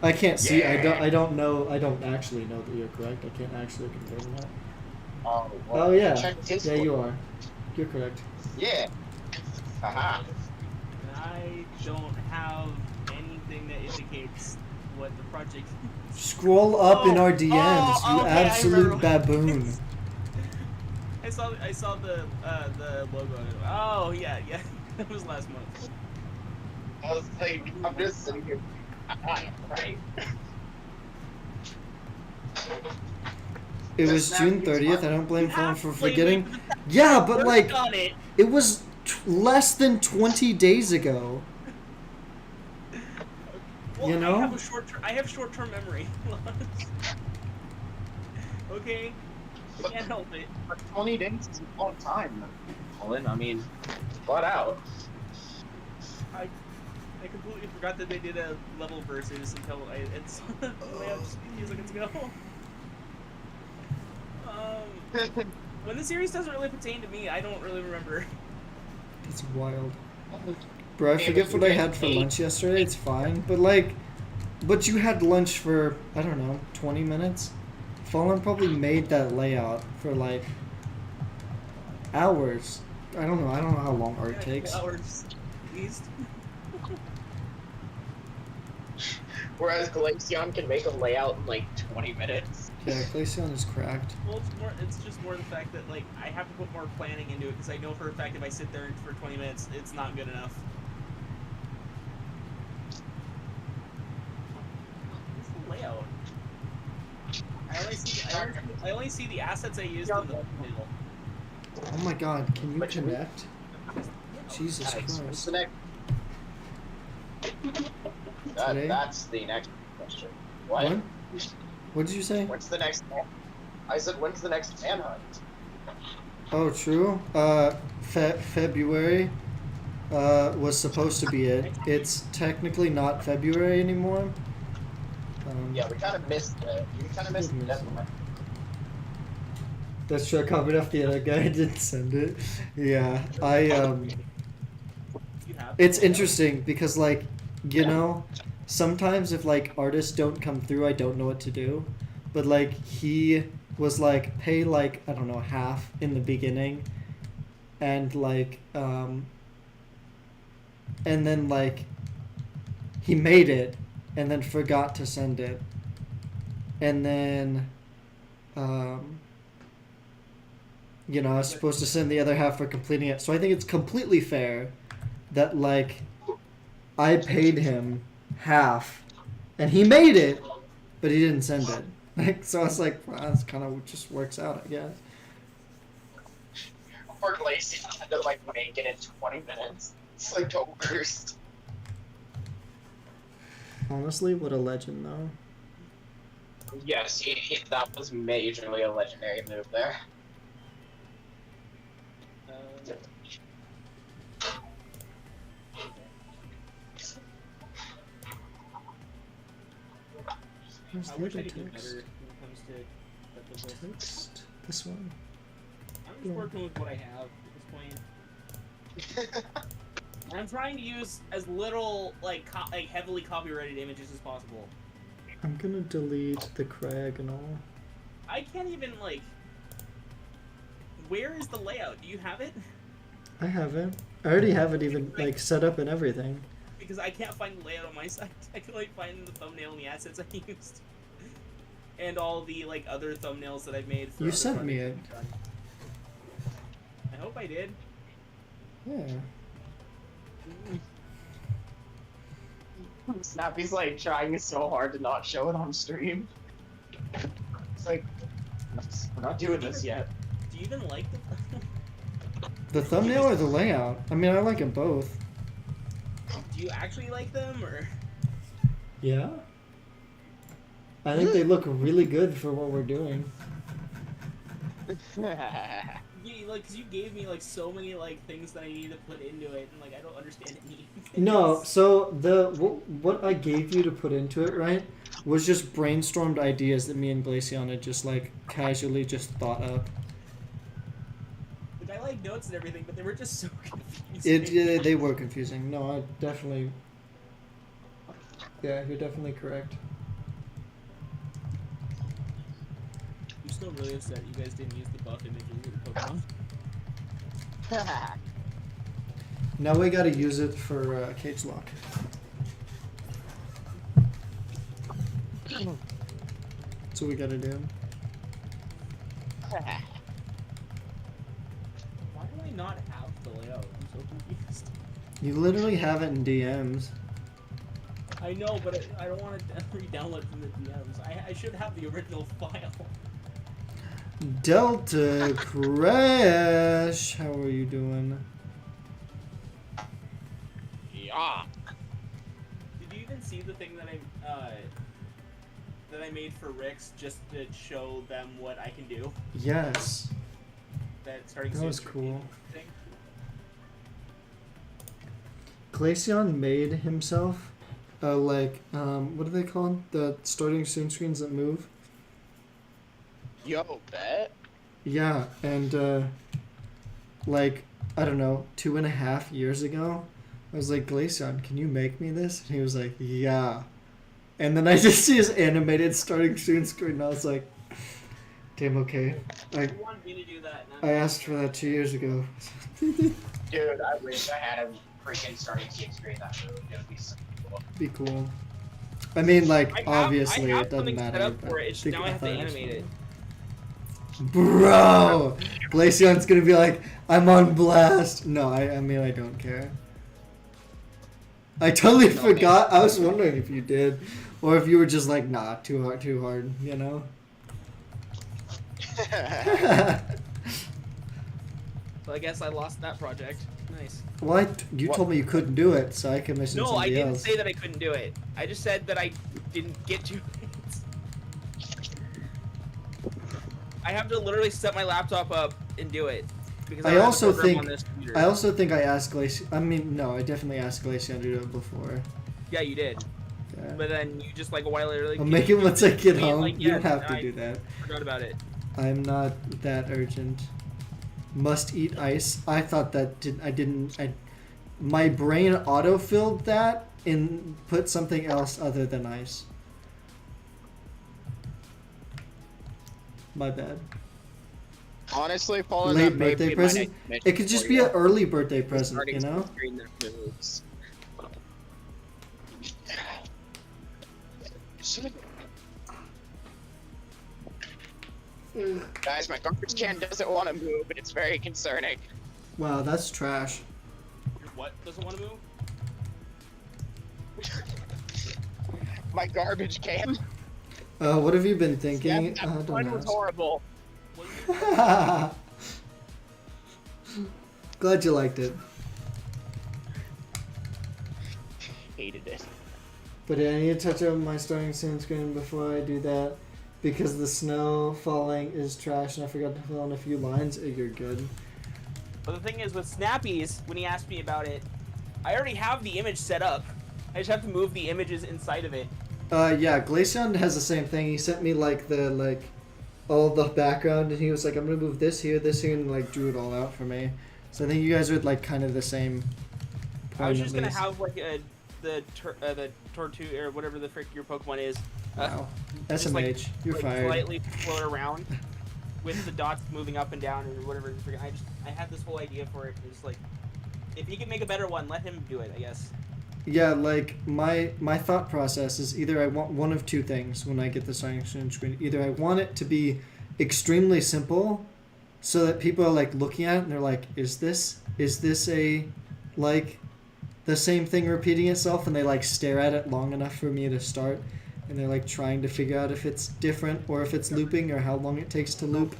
I can't see. Yeah. I don't know. I don't actually know that you're correct. I can't actually confirm that. Oh, Oh yeah. Check his Yeah, book. you are. You're correct. Yeah. Haha. And I don't have anything that indicates what the project is. Scroll up in Oh, our DMs, you okay, I absolute remember. baboon. I saw the logo. Oh yeah, that was last month. I was like, I'm just sitting here. Right. It was That's June not- 30th. I don't blame You Phone have for to blame forgetting. me for the Yeah, but work like, on it. it was less than 20 days ago. Well, You know? I have short-term memory. Okay, I can't help it. But 20 days is a long time, Colin. I mean, flat out. I completely forgot that they did a level versus until it's the layout just a few seconds ago. When the series doesn't really pertain to me, I don't really remember. It's wild. Bro, I forget what I had for lunch yesterday. It's fine. But like, but you had lunch for, I don't know, 20 minutes? Fallen probably made that layout for like hours. I don't know how long art takes. Hours, at least. Whereas Glaceon can make a layout in like 20 minutes. Yeah, Glaceon is cracked. Well, it's just more the fact that like I have to put more planning into it because I know for a fact if I sit there for 20 minutes, it's not good enough. What's the layout? I only see the assets I used in the middle. Oh my god, can you But you- connect? Jesus Nice. What's Christ. the next? Today? That's the next question. What? What? What did you say? When's the next? I said, when's the next manhunt? Oh, true. February was supposed to be it. It's technically not February anymore. Yeah, we kind of missed it. We kind of missed the deadline. That's true. I copied off the other guy. I didn't send it. Yeah, You have It's interesting because, like, you know, sometimes if like artists don't come through, I don't know what to do. But like he was like, pay like, I don't know, half in the beginning, and like and then like he made it and then forgot to send it, and then, you know, I was supposed to send the other half for completing it. So I think it's completely fair that, like, I paid him half, and he made it, but he didn't send it. Like, so I was like, well, that's kind of just works out, I guess. Or Lacey had to like make it in 20 minutes. It's like the worst. Honestly, what a legend, though. Yes, that was majorly a legendary move there. Where's I the wish I other could do better text? when it comes to the Text? This one? I'm just working with what I have at this point. And I'm trying to use as little like heavily copyrighted images as possible. I'm gonna delete the crag and all. I can't even like. Where is the layout? Do you have it? I have it. I already have it even, like, set up and everything. Because I can't find the layout on my site. I can only find the thumbnail and the assets I used. And all the like other thumbnails that I've made for You other sent me it. projects I've done. I hope I did. Yeah. Snappy's like trying so hard to not show it on stream. It's like, we're not doing this yet. Do you even like the The thumbnail or the layout? I mean, I like them both. Do you actually like them or? Yeah. I think they look really good for what we're doing. Yeah, like, cause you gave me like so many like things that I need to put into it, and like I don't understand any. No, so what I gave you to put into it, right, was just brainstormed ideas that me and Glaceon had just like casually just thought up. Like I like notes and everything, but they were just so confusing. They were confusing. No, I definitely. Yeah, you're definitely correct. I'm still really upset you guys didn't use the buff images of the Pokemon. Now we gotta use it for cage lock. That's what we gotta do. Why do I not have the layout? I'm so confused. You literally have it in DMs. I know, but I don't want to re-download from the DMs. I should have the original file. Delta Crash, how are you doing? Yeah. Did you even see the thing that I made for Rix just to show them what I can do? Yes. That starting That soon was cool. thing? Glaceon made himself, what do they call them? The starting soon screens that move? Yo, bet. Yeah, and, like, I don't know, 2.5 years ago, I was like, Glaceon, can you make me this? And he was like, yeah. And then I just see his animated starting soon screen, and I was like, damn, okay. You wanted me to do that. And I asked for that 2 years ago. Dude, I wish I had a freaking starting team screen that moved. It would be so cool. Be cool. I mean, like, obviously I have it doesn't something matter. set up but for it. It's just now I have to thought it was animate it. fun. Bro! Glaceon's gonna be like, I'm on blast. No, I mean, I don't care. I totally forgot. I was wondering if you did. Or if you were just like, nah, too hard, you know? Well, I guess I lost that project. Nice. Well, you told me you couldn't do it, so I commissioned No, I somebody didn't else. say that I couldn't do it. I just said that I didn't get to it. I have to literally set my laptop up and do it. Because I don't have also the program think on this computer. I also think I asked Glaceon. I mean, no, I definitely asked Glaceon to do it before. Yeah, you did. Yeah. But then you just like a while later. Like, I'll make it once I get home. Like, You yeah, don't have to I do that. forgot about it. I'm not that urgent. Must eat ice. I thought that my brain autofilled that and put something else other than ice. My bad. Honestly, Paul, Late birthday present? It could just be an early birthday present, you know? Guys, my garbage can doesn't want to move, and it's very concerning. Wow, that's trash. Your what doesn't want to move? My garbage can. What have you been Yeah, thinking? that one Don't was ask. horrible. What do you Glad you liked it. Hated it. But yeah, I need to touch up my starting scene screen before I do that because the snow falling is trash and I forgot to fill in a few lines. You're good. But the thing is, with Snappy's, when he asked me about it, I already have the image set up. I just have to move the images inside of it. Yeah, Glaceon has the same thing. He sent me like all the background and he was like, I'm gonna move this here, and like drew it all out for me. So I think you guys are like kind of the same point. I was just at gonna least. have like the Tortu or whatever the frick your Pokemon is. Wow. Just, SMH, like, you're fired. Slightly float around with the dots moving up and down or whatever. I had this whole idea for it. It's like, if he can make a better one, let him do it, I guess. Yeah, like my thought process is either I want one of two things when I get the starting screen. Either I want it to be extremely simple, so that people are like looking at it and they're like, is this a like the same thing repeating itself, and they like stare at it long enough for me to start, and they're like trying to figure out if it's different or if it's looping or how long it takes to loop,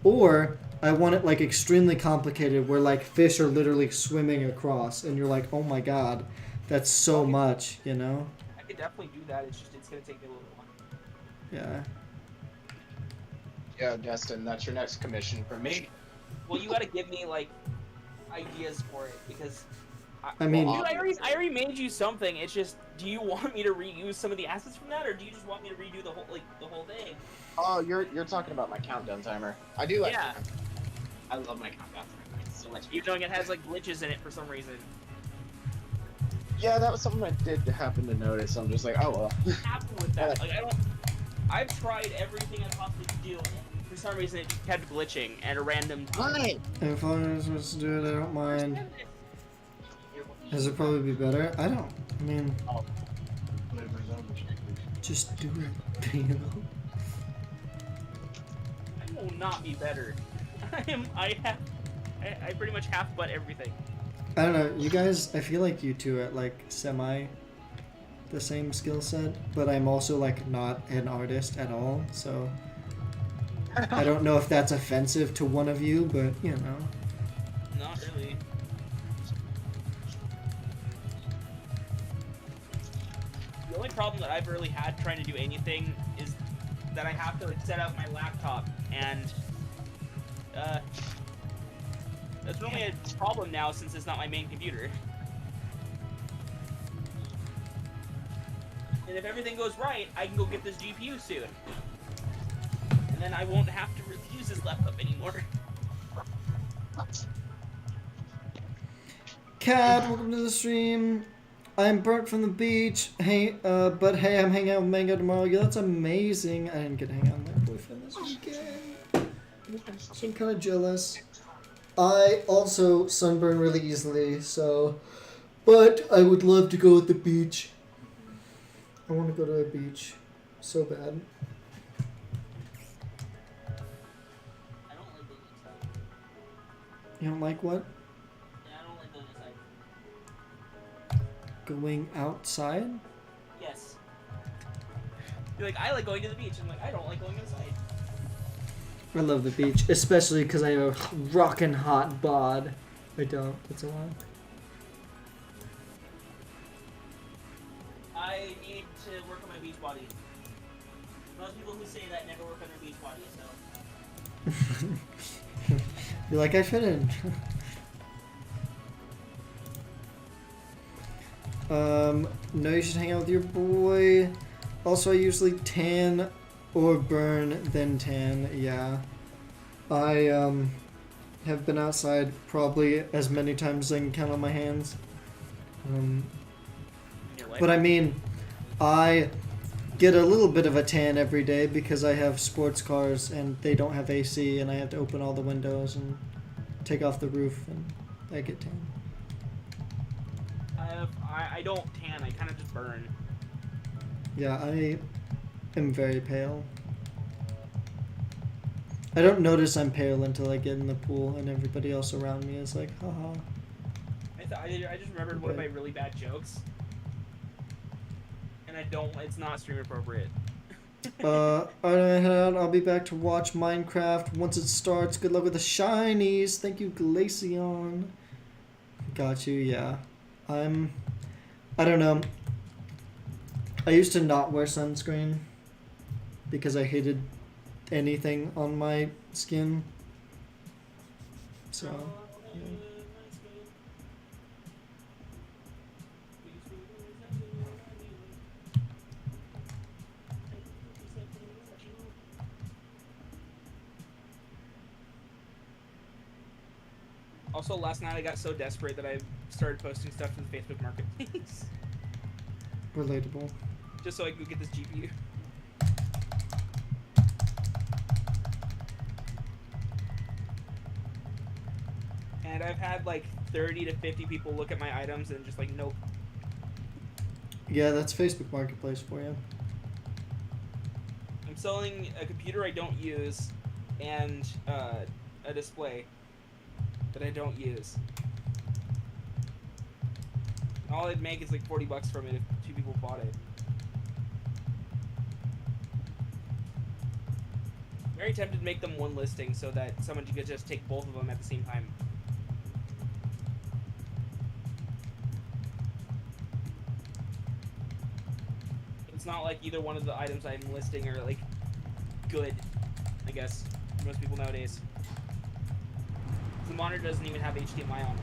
or I want it like extremely complicated where like fish are literally swimming across and you're like, oh my god. That's so much, you know? I could definitely do that. It's gonna take me a little bit longer. Yeah. Yeah, Destin, that's your next commission from me. Well, you gotta give me like ideas for it because. I mean, Dude, I already made you something. It's just, do you want me to reuse some of the assets from that, or do you just want me to redo the whole thing? Oh, you're talking about my countdown timer. I do like. Yeah. I love my countdown timer. It's so much. Even though it has like glitches in it for some reason. Yeah, that was something I did happen to notice. I'm just like, oh well. What happened with that? Like I've tried everything I possibly could do, and for some reason it just kept glitching at a random time. Fine. if I'm supposed to do it, I don't mind. Does it probably be better? I mean, just do it, you know? I will not be better. I pretty much half butt everything. I don't know, you guys, I feel like you two are like semi the same skill set, but I'm also like not an artist at all, so I don't know if that's offensive to one of you, but you know. Not really. The only problem that I've really had trying to do anything is that I have to like set up my laptop, and that's really a problem now since it's not my main computer. And if everything goes right, I can go get this GPU soon. And then I won't have to use this laptop anymore. Cat, welcome to the stream. I'm burnt from the beach. Hey, but hey, I'm hanging out with Mango tomorrow. Yeah, that's amazing. I didn't get to hang out with my boyfriend this weekend, so I'm kind of jealous. I also sunburn really easily, so, but I would love to go at the beach. I want to go to a beach so bad. I don't like going inside. You don't like what? Yeah, I don't like going inside. Going outside? Yes. You're like, I like going to the beach. I'm like, I don't like going inside. I love the beach, especially because I have a rockin' hot bod. I don't. That's a lie. I need to work on my beach body. Most people who say that never work on their beach body, so. You're like, I fit in. No, you should hang out with your boy. Also, I usually tan or burn, then tan, yeah. I, have been outside probably as many times as I can count on my hands. But I mean, I get a little bit of a tan every day because I have sports cars and they don't have AC and I have to open all the windows and take off the roof and I get tan. I don't tan, I kind of just burn. Yeah, I am very pale. I don't notice I'm pale until I get in the pool and everybody else around me is like, haha. I just remembered one of my really bad jokes. And it's not stream appropriate. Alright, head out. I'll be back to watch Minecraft once it starts. Good luck with the shinies. Thank you, Glaceon. Got you, yeah. I don't know. I used to not wear sunscreen because I hated anything on my skin. So, yeah. Also, last night I got so desperate that I started posting stuff to the Facebook Marketplace. Relatable. Just so I could get this GPU. And I've had like 30 to 50 people look at my items and just like, nope. Yeah, that's Facebook Marketplace for you. I'm selling a computer I don't use and a display that I don't use. All I'd make is like $40 from it if 2 people bought it. Very tempted to make them one listing so that someone could just take both of them at the same time. It's not like either one of the items I'm listing are like good, I guess, for most people nowadays. The monitor doesn't even have HDMI on it.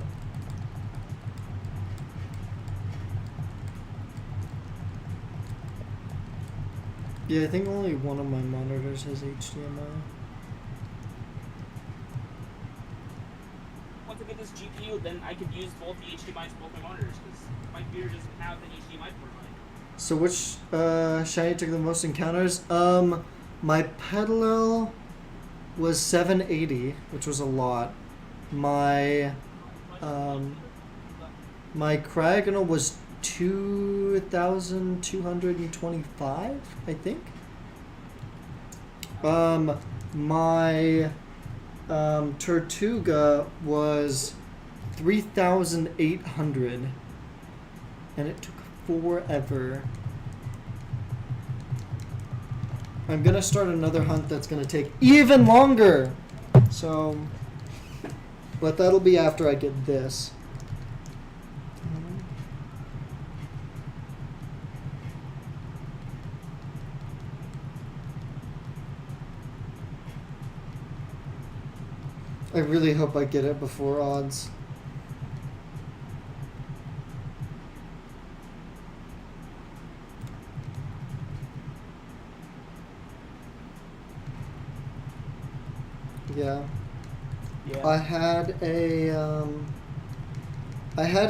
Yeah, I think only one of my monitors has HDMI. Once I get this GPU, then I could use both the HDMIs to both my monitors, because my computer doesn't have an HDMI port on it. So which shiny took the most encounters? My Petalil was 780, which was a lot. My Cragonal was 2,225, I think. My Tortuga was 3,800, and it took forever. I'm gonna start another hunt that's gonna take even longer. So, but that'll be after I get this. I really hope I get it before odds. Yeah. Yeah. I had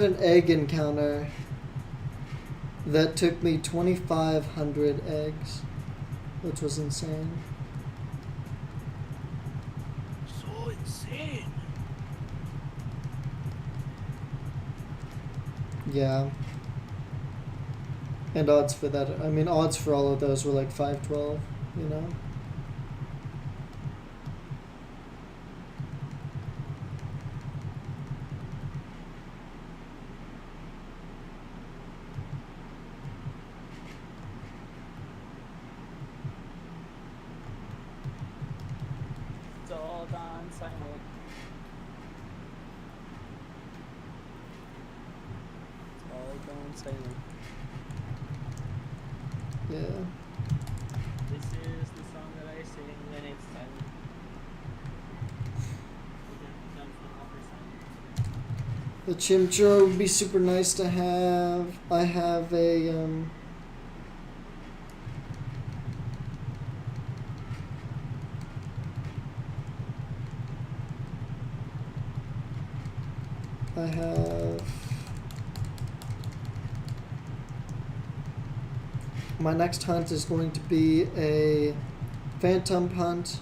an egg encounter that took me 2,500 eggs, which was insane. So insane. Yeah. And odds for that, I mean, odds for all of those were like 512, you know? It's all gone silent. It's all gone silent. Yeah. This is the song that I sing when it's silent. The chimchurro would be super nice to have. I have a, I have my next hunt is going to be a phantom hunt,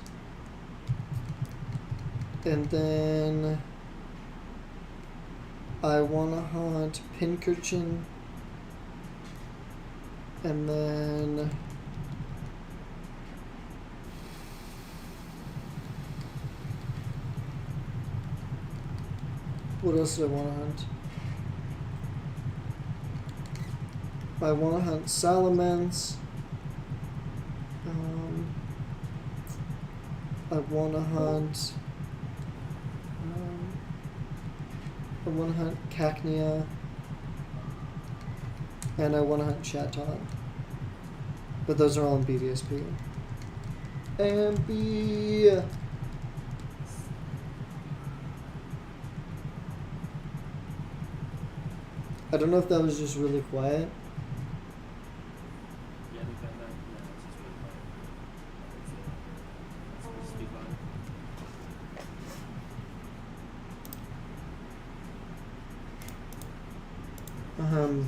and then I want to hunt Pinkerton, and then What else do I want to hunt? I want to hunt salamence. I want to hunt. I want to hunt cacnea. And I want to hunt chaton. But those are all in BDSP. MB. I don't know if that was just really quiet. Yeah, I think that yeah, it's just really quiet. That's supposed to speak louder.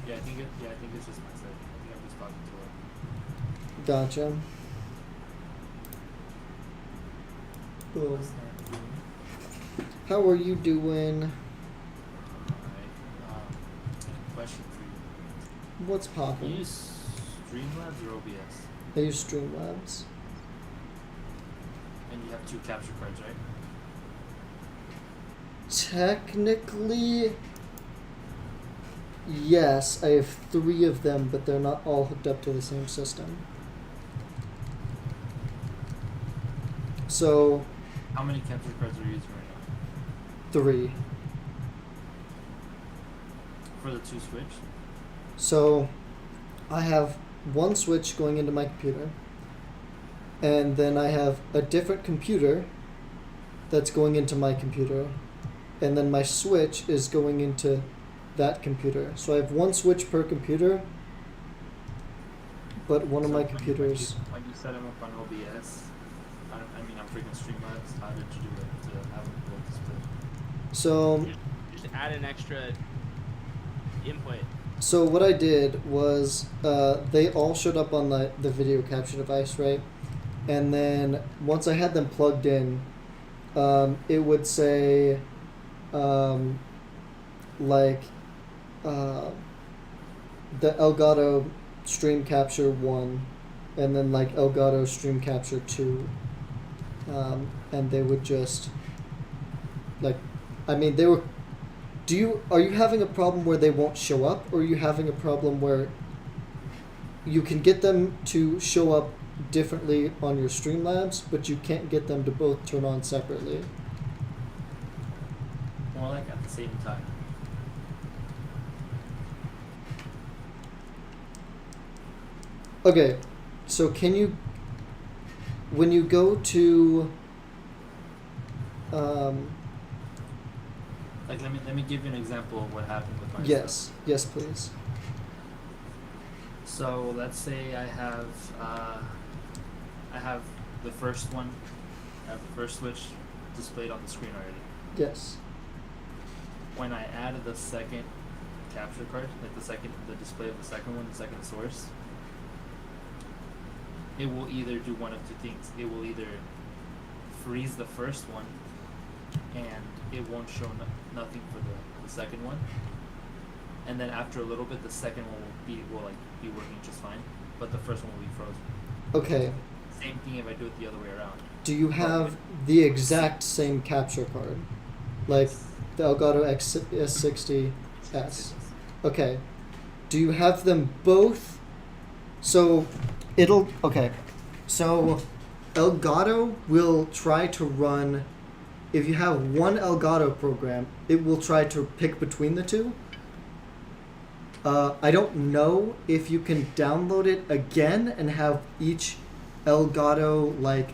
Yeah, I think it's just my side. I think I'm just talking to her. Gotcha. Cool. What's that doing? How are you doing? Alright. Question for you. What's Do you poppin'? use Streamlabs or OBS? I use Streamlabs. And you have 2 capture cards, right? Technically, yes, I have 3 of them, but they're not all hooked up to the same system. So, How many capture cards are you using right now? 3. For the 2 switch? So, I have one switch going into my computer, and then I have a different computer that's going into my computer, and then my switch is going into that computer. So I have one switch per computer, but one of So my when computers. When you set them up on OBS, I'm freaking Streamlabs. How did you do it to have them both display? So, Just add an extra input. so what I did was they all showed up on the video capture device, right? And then once I had them plugged in, it would say like the Elgato Stream Capture 1, and then like Elgato Stream Capture 2, and they would just like, I mean, they were. Are you having a problem where they won't show up, or are you having a problem where you can get them to show up differently on your Streamlabs, but you can't get them to both turn on separately? More like at the same time. Okay, so can you, when you go to, Like let me give you an example of what happened with my yes, yes, please. So let's say I have the first one, I have the first switch displayed on the screen already. Yes. When I added the second capture card, like the display of the second one, the second source, it will either do one of 2 things. It will either freeze the first one, and it won't show nothing for the second one. And then after a little bit, the second one will be working just fine, but the first one will be frozen. Okay. Same thing if I do it the other way around. Do you have the exact same capture card, like the Elgato S60S? Okay. Do you have them both? So so Elgato will try to run, if you have one Elgato program, it will try to pick between the 2. I don't know if you can download it again and have each Elgato like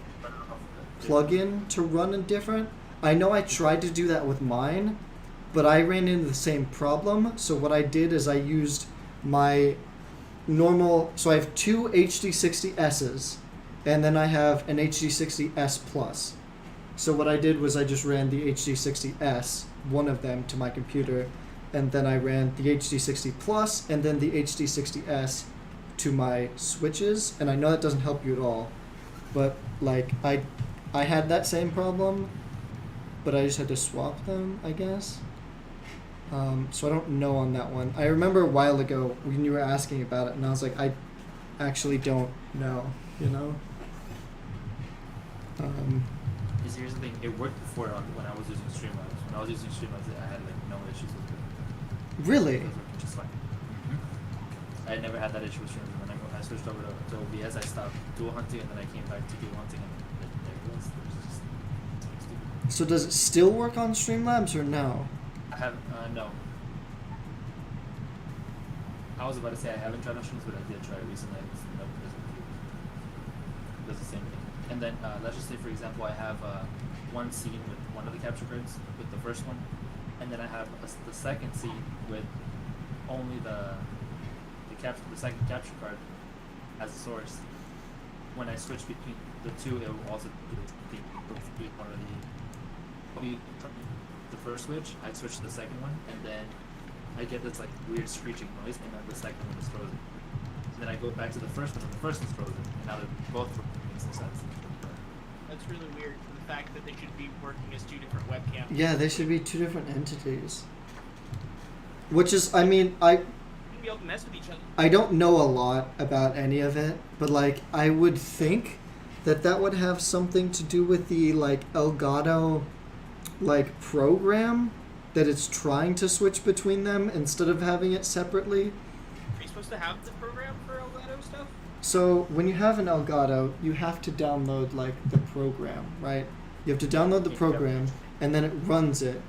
plugin to run in different. I know I tried to do that with mine, but I ran into the same problem. So what I did is I used my normal, so I have 2 HD60Ss, and then I have an HD60S Plus. So what I did was I just ran the HD60S, one of them, to my computer, and then I ran the HD60 Plus and then the HD60S to my switches. And I know that doesn't help you at all, but like I had that same problem, but I just had to swap them, I guess. So I don't know on that one. I remember a while ago when you were asking about it, and I was like, I actually don't know, you know? Is Because here's the thing, it worked before when I was using Streamlabs. When I was using Streamlabs, I had like no issues with it. Really? It was working just fine. I had never had that issue with Streamlabs. When I switched over to OBS, I stopped dual hunting, and then I came back to dual hunting, and there it was. It was just stupid. So does it still work on Streamlabs or no? I have no. I was about to say I haven't tried on Streams, but I did try it recently. Nope, it does the same thing. And then let's just say, for example, I have one scene with one of the capture cards with the first one, and then I have the second scene with only the second capture card as a source. When I switch between the two, it will also do one of the first switch. I switch to the second one, and then I get this like weird screeching noise, and then the second one is frozen. And then I go back to the first one, and the first one's frozen, and now they're both frozen. It makes no sense. That's really weird. The fact that they should be working as two different webcams. Yeah, they should be two different entities. Which is, I mean, I Be able to mess with each other. I don't know a lot about any of it, but like I would think that would have something to do with the like Elgato like program that it's trying to switch between them instead of having it separately. Are you supposed to have the program for Elgato stuff? So when you have an Elgato, you have to download like the program, right? You have to download the program and then it runs it.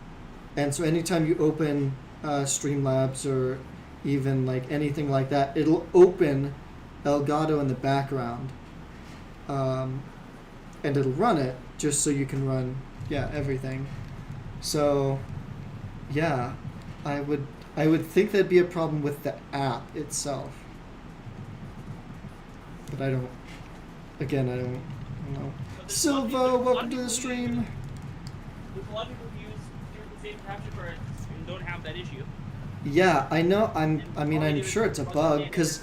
And so anytime you open Streamlabs or even like anything like that, it'll open Elgato in the background, and it'll run it just so you can run everything. So yeah, I would think that'd be a problem with the app itself, but I don't know. Silva, welcome to the stream. There's a lot of people who use the same capture cards and don't have that issue. Yeah, I know. I'm sure it's a bug because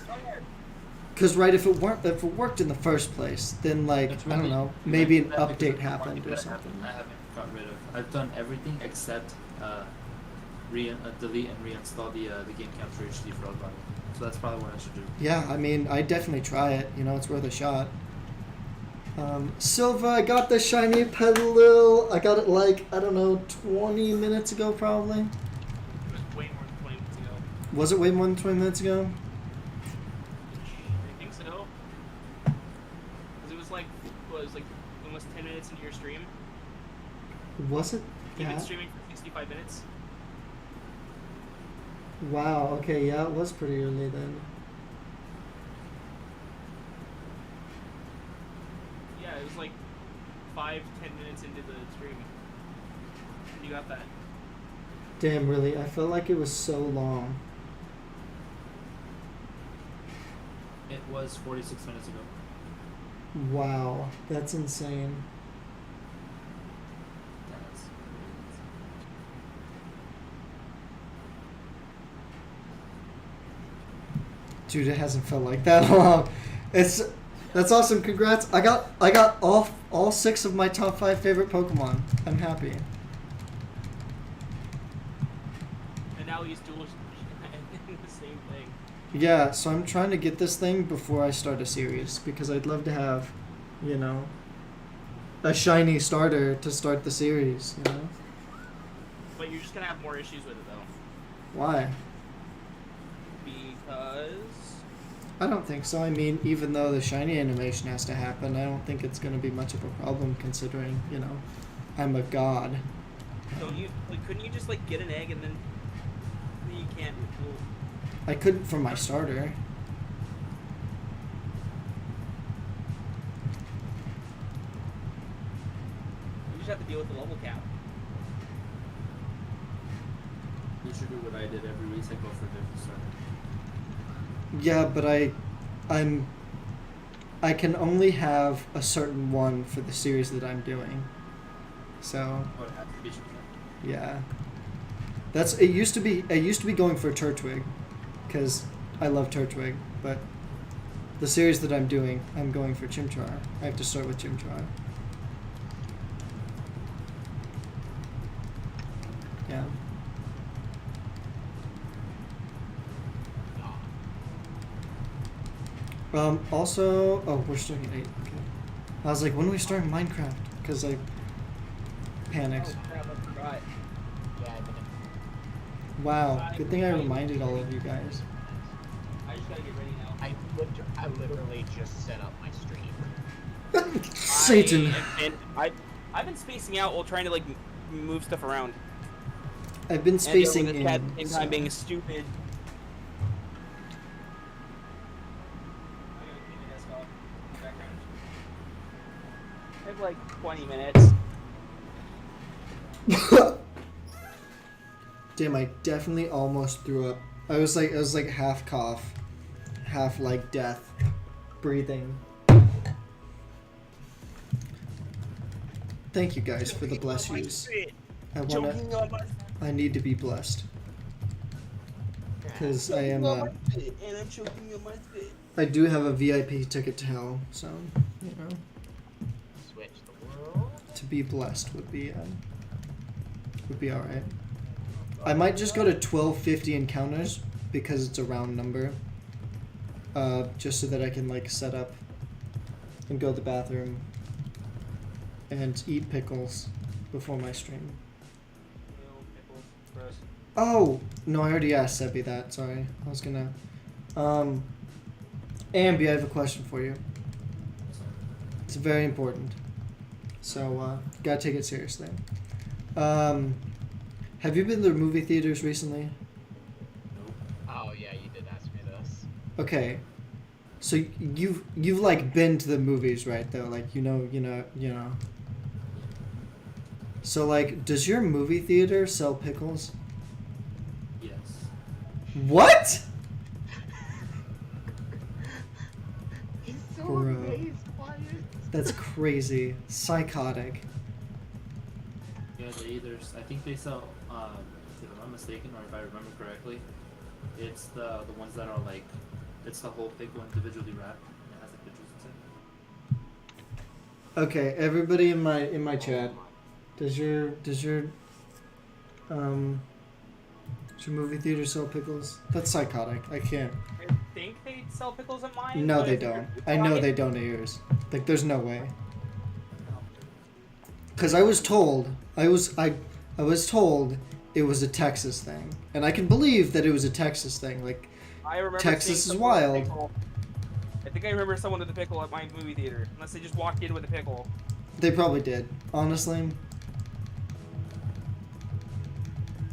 right, if it worked in the first place, then like I don't know, maybe an update happened or something. I haven't got rid of. I've done everything except delete and reinstall the game capture HD for Elgato. So that's probably what I should do. Yeah, I mean, I definitely try it. You know, it's worth a shot. Silva, I got the shiny pedal. I got it like, I don't know, 20 minutes ago probably. It was way more than 20 minutes ago. Was it way more than 20 minutes ago? I think so. Because it was like almost 10 minutes into your stream. Was it You've been that? streaming for 65 minutes. Wow, okay, yeah, it was pretty early then. Yeah, it was like 5-10 minutes into the stream. You got that. Damn, really, I felt like it was so long. It was 46 minutes ago. Wow, that's insane. That's Dude, it hasn't felt like that long. That's awesome. Congrats. I got all 6 of my top 5 favorite Pokemon. I'm happy. And now he's dual the same thing. Yeah, so I'm trying to get this thing before I start a series because I'd love to have, you know, a shiny starter to start the series, you know? But you're just gonna have more issues with it though. Why? Because I don't think so. I mean, even though the shiny animation has to happen, I don't think it's going to be much of a problem considering, you know, I'm a god. don't you couldn't you just like get an egg and then you can't dual? I couldn't for my starter. You just have to deal with the level cap. You should do what I did every week. I go for a different starter. Yeah, but I can only have a certain one for the series that I'm doing. So, Oh, it has to be Shinyhunting. yeah. It used to be going for Turtwig cuz I love Turtwig, but the series that I'm doing, I'm going for Chimchar. I have to start with Chimchar. Yeah. Also, oh, we're starting at 8. Okay. I was like, when are we starting Minecraft? Because panicked. Oh crap! I forgot. Yeah, I did. Wow, good thing I reminded all of you guys. I just gotta get ready now. I literally just set up my stream. Satan. I've been spacing out while trying to like move stuff around. I've been spacing and in. at the same time so- being stupid. I have like 20 minutes. Damn, I definitely almost threw up. I was like half cough, half like death, breathing. Thank you guys for the bless yous. I need to be blessed. Because I am and I'm choking on my spit. I do have a VIP ticket to hell, so you know, Switch the world. to be blessed would be all right. I might just go to 1250 encounters because it's a round number. Just so that I can like set up and go to the bathroom and eat pickles before my stream. Oh no, I already asked Sebi that. Sorry, I was gonna. Ambi, I have a question for you. It's very important, so gotta take it seriously. Have you been to the movie theaters recently? Oh yeah, you did ask me this. Okay, so you've like been to the movies, right? Though, like you know. So like, does your movie theater sell pickles? Yes. What? He's so Bro. amazed by it. That's crazy, psychotic. Yeah, they either. I think they sell. If I'm not mistaken, or if I remember correctly, it's the ones that are like, it's the whole pickle individually wrapped. And it has like pictures inside. Okay, everybody in my chat, does your movie theater sell pickles? That's psychotic. I can't. I think they sell pickles at mine. No, but they if you're- don't. if I you're know talking- they don't at yours. Like, there's no way. Cause I was told it was a Texas thing, and I can believe that it was a Texas thing. Like, I remember Texas seeing is someone with a wild. pickle. I think I remember someone with a pickle at my movie theater, unless they just walked in with a pickle. they probably did. Honestly.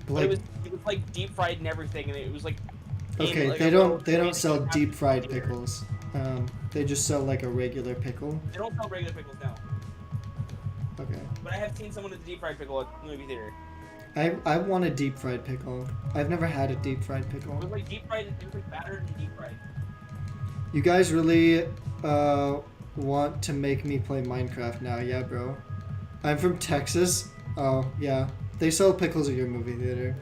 But Like, it was like deep fried and everything, and it was like. aimed okay, at, like, they a don't little sell tiny deep fried theater. pickles. They just sell like a regular pickle. They don't sell regular pickles now. Okay. But I have seen someone with a deep fried pickle at the movie theater. I want a deep fried pickle. I've never had a deep fried It pickle. was like deep fried. It was like battered and deep fried. You guys really want to make me play Minecraft now, yeah, bro? I'm from Texas. Oh, yeah. They sell pickles at your movie theater.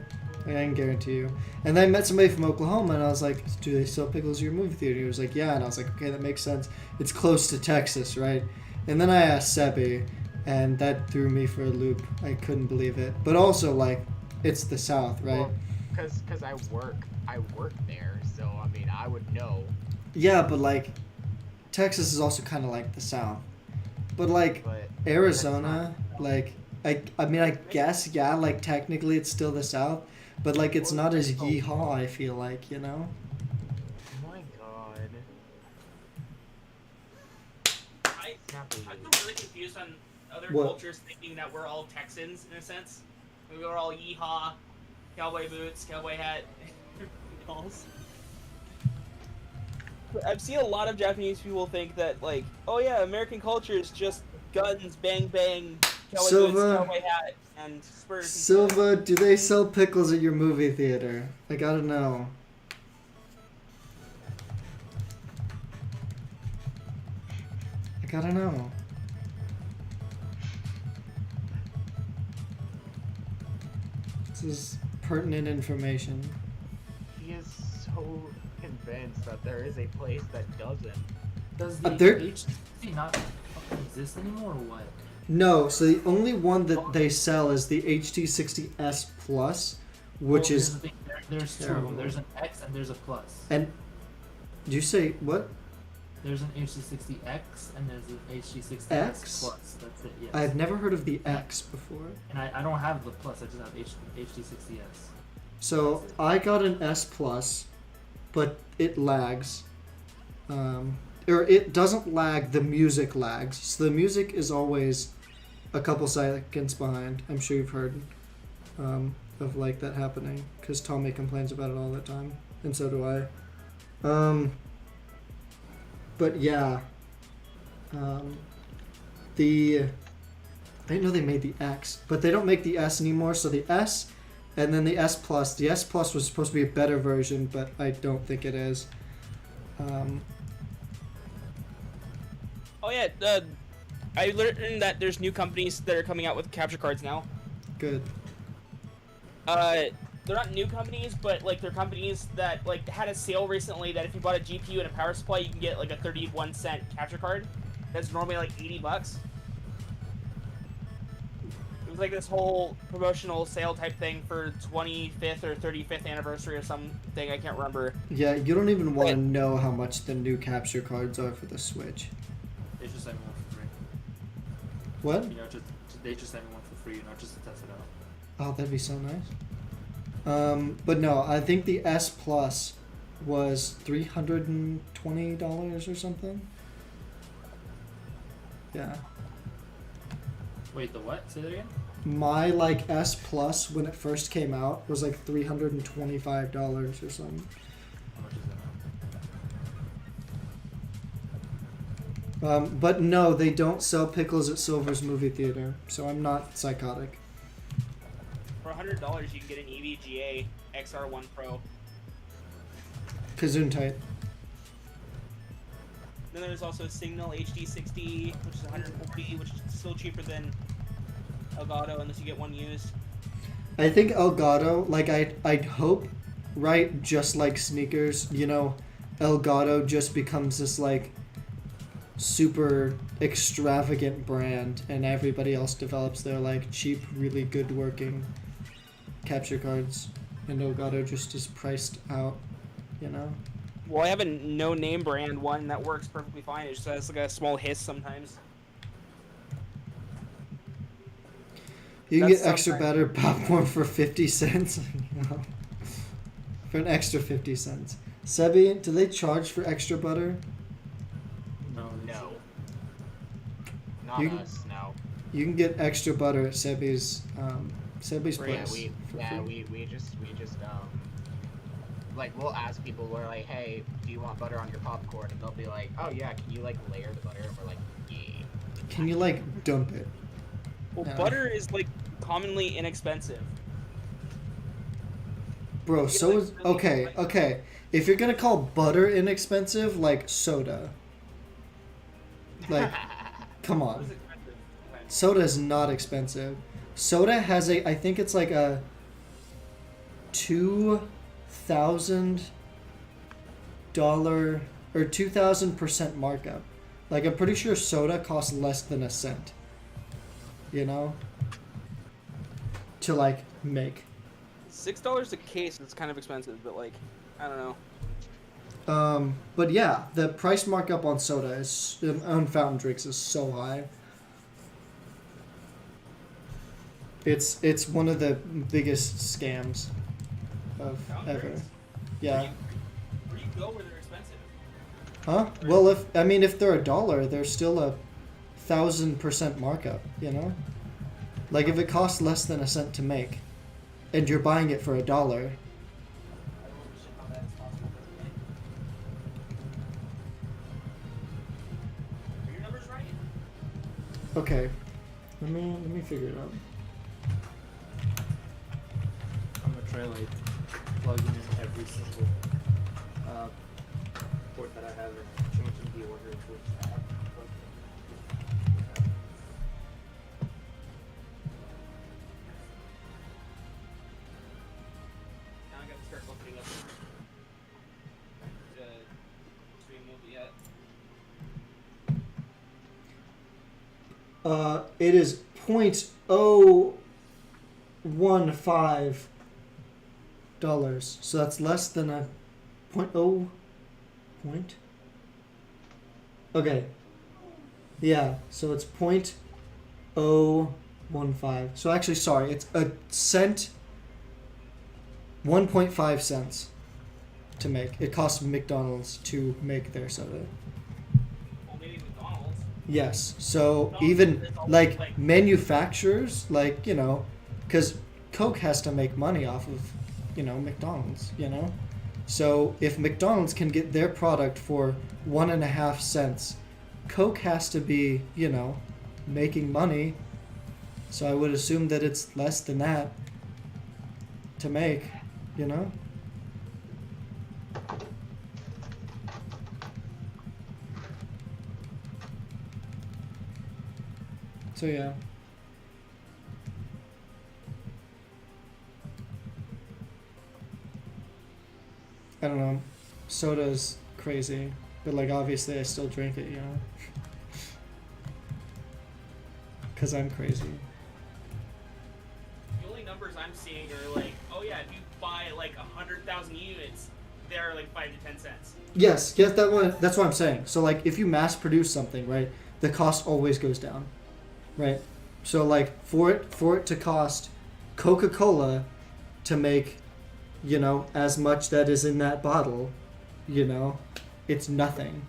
I can guarantee you. And then I met somebody from Oklahoma, and I was like, do they sell pickles at your movie theater? He was like, yeah. And I was like, okay, that makes sense. It's close to Texas, right? And then I asked Sebi, and that threw me for a loop. I couldn't believe it. But also, like, it's the South, right? Well, cause I work there, so I mean I would know. Yeah, but like, Texas is also kind of like the South. But like, But Arizona, like, I mean, I guess, yeah, like, technically it's still the South, but like, it's not as yeehaw, I feel like, you know? oh my god. I I'm really confused on other What? cultures thinking that we're all Texans in a sense. We were all yeehaw, cowboy boots, cowboy hat, calls. I've seen a lot of Japanese people think that like, oh yeah, American culture is just guns, bang bang, cowboy Silva. boots, cowboy hat, and spurs. and Silva, do they sell pickles at your movie theater? I gotta know. I gotta know. This is pertinent information. He is so convinced that there is a place that doesn't. Does the there- HTC not fucking exist anymore, or what? No, so the only one that they sell is the HT60S Plus, which Well, here's is. the thing, there's two of terrible. them. There's an X and there's a Plus. And. Did you say what? There's an HD60X and there's an HD60X X? Plus. That's it. Yes. I've never heard of the X before. And I don't have the Plus. I just have HD60S. So I got an S Plus, but it lags. Or it doesn't lag, the music lags. So the music is always a couple seconds behind. I'm sure you've heard of like that happening, because Tommy complains about it all the time, and so do I. But yeah, I didn't know they made the X, but they don't make the S anymore. So the S, and then the S Plus. The S Plus was supposed to be a better version, but I don't think it is. Oh yeah, I learned that there's new companies that are coming out with capture cards now. Good. They're not new companies, but like they're companies that like had a sale recently that if you bought a GPU and a power supply, you can get like a 31-cent capture card. That's normally like $80. It was like this whole promotional sale type thing for 25th or 35th anniversary or something. I can't remember. Yeah, you don't even want to know how much the new capture cards are for the Switch. They just sent me one for free. What? You know, they just sent me one for free, you know, just to test it out. Oh, that'd be so nice. But no, I think the S Plus was $320 or something. Yeah. Wait, the what? Say that again? My like S Plus when it first came out was like $325 or something. How much is that now? But no, they don't sell pickles at Silver's movie theater, so I'm not psychotic. For $100, you can get an EVGA XR1 Pro. Gesundheit. Then there's also a Signal HD60, which is 140, which is still cheaper than Elgato unless you get one used. I think Elgato, like I'd hope, right, just like sneakers, you know, Elgato just becomes this like super extravagant brand and everybody else develops their like cheap, really good working capture cards and Elgato just is priced out, you know? Well, I have a no-name brand one that works perfectly fine. It just has like a small hiss sometimes. You can That's get extra sometimes. batter popcorn for 50 cents. You know? For an extra 50 cents. Sebi, do they charge for extra butter? No. No. Not You- us, no. You can get extra butter at Sebi's Yeah, place. we just like we'll ask people, we're like, hey, do you want butter on your popcorn? And they'll be like, oh yeah, can you like layer the butter? And we're like, yeah. Can you like dump it? Well, Yeah. butter is like commonly inexpensive. Bro, You so get, is like, really okay, like- okay. If you're gonna call butter inexpensive, like soda. Like, come What on. is expensive? Okay. Soda is not expensive. Soda has I think it's like a $2,000 or 2,000% markup. Like I'm pretty sure soda costs less than a cent. You know? To like make. $6 a case is kind of expensive, but like, I don't know. But yeah, the price markup on soda is on fountain drinks is so high. It's one of the biggest scams of Fountain ever. drinks? Yeah. Where you go where they're expensive? Huh? Well, if they're $1, they're still a 1,000% markup. You know, like if it costs less than a cent to make, and you're buying it for $1. I don't know shit how that is possible. Are your numbers right? Okay. Let me figure it out. I'm gonna try like plugging in every single port that I have and changing the order of which I have plugged Now I gotta start looking up the stream movie yet. It is $0.015. So that's less than a point. Okay. Yeah, so it's 0.015. So actually, sorry, it's a cent, 1.5 cents to make. It costs McDonald's to make their soda. Well, maybe McDonald's. Yes, so No, even it's always like like- manufacturers, like, you know, because Coke has to make money off of, you know, McDonald's, you know? So if McDonald's can get their product for 1.5 cents, Coke has to be, you know, making money. So I would assume that it's less than that to make, you know? So yeah. I don't know. Soda's crazy, but like obviously I still drink it, you know? Cause I'm crazy. The only numbers I'm seeing are like, oh yeah, if you buy like 100,000 units, they're like 5 to 10 cents. Yes, that's what I'm saying. So like if you mass produce something, right, the cost always goes down. Right? So like for it to cost Coca-Cola to make, you know, as much that is in that bottle, you know, it's nothing.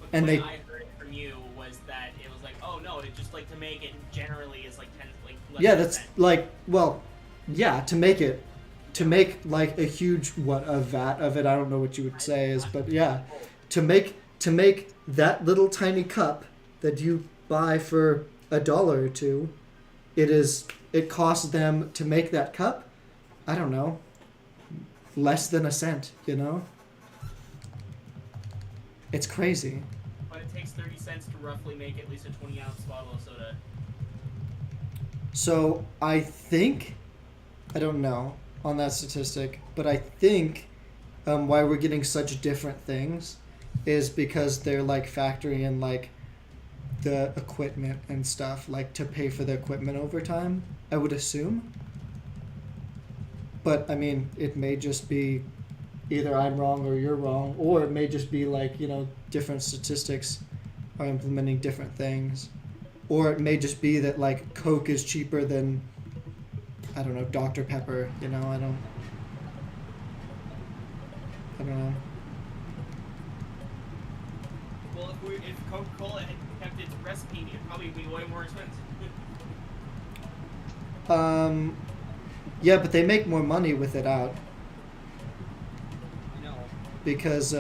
But And the way they- I heard it from you was that it was like, oh no, it just like to make it generally is like 10, like less Yeah, than that's 10. like, well, yeah, to make like a huge a vat of it, I don't know what you would say is, but yeah, to make that little tiny cup that you buy for $1 or $2, it costs them to make that cup, I don't know, less than a cent, you know? It's crazy. But it takes 30 cents to roughly make at least a 20-ounce bottle of soda. So I think, I don't know on that statistic, but I think why we're getting such different things is because they're like factoring in like the equipment and stuff, like to pay for the equipment over time, I would assume. But I mean, it may just be either I'm wrong or you're wrong, or it may just be like, you know, different statistics are implementing different things. Or it may just be that like Coke is cheaper than, I don't know, Dr. Pepper, you know, I don't know. Well, if Coca-Cola had kept its recipe, it'd probably be way more expensive. Yeah, but they make more money with it out No. because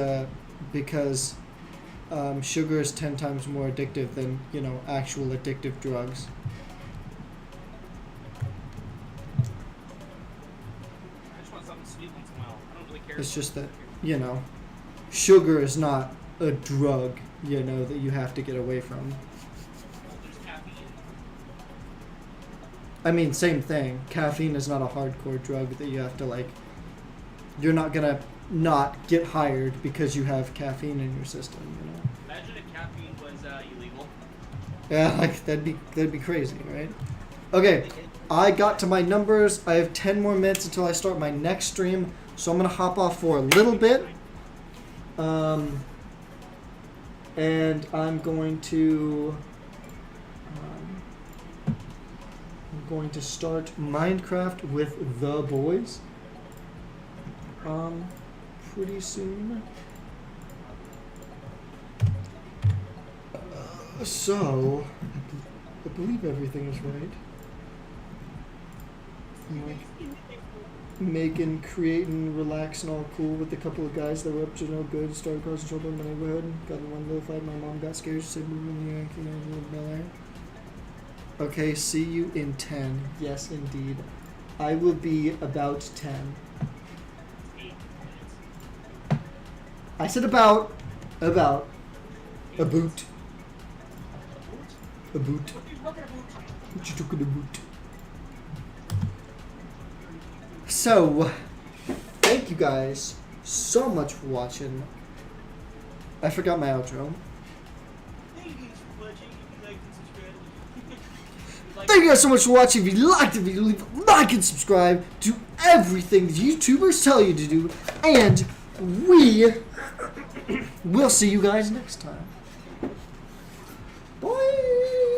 sugar is 10 times more addictive than, you know, actual addictive drugs. I just want something sweet once in a while. I don't really care. It's just that, you know, sugar is not a drug, you know, that you have to get away from. Well, there's caffeine. I mean, same thing. Caffeine is not a hardcore drug that you have to like. You're not gonna not get hired because you have caffeine in your system, you know. Imagine if caffeine was illegal. Yeah, like that'd be crazy, right? Okay, I got to my numbers. I have 10 more minutes until I start my next stream, so I'm gonna hop off for a little bit. And I'm going to start Minecraft with the boys. Pretty soon. So, I believe everything is right. Making, creating, relaxing, all cool with a couple of guys that were up to no good. Started causing trouble in my neighborhood. Got in one little fight. My mom got scared. She said, "Move in the Yankee and Bel Air." Okay, see you in 10. Yes, indeed. I will be about 10. 8 minutes. I said about. A boot. A boot. What are you talking about? What you talking about? So, thank you guys so much for watching. I forgot my outro. Thank you for watching. If you like and subscribe. Thank you guys so much for watching. If you liked the video, leave a like and subscribe. Do everything the YouTubers tell you to do. And we will see you guys next time.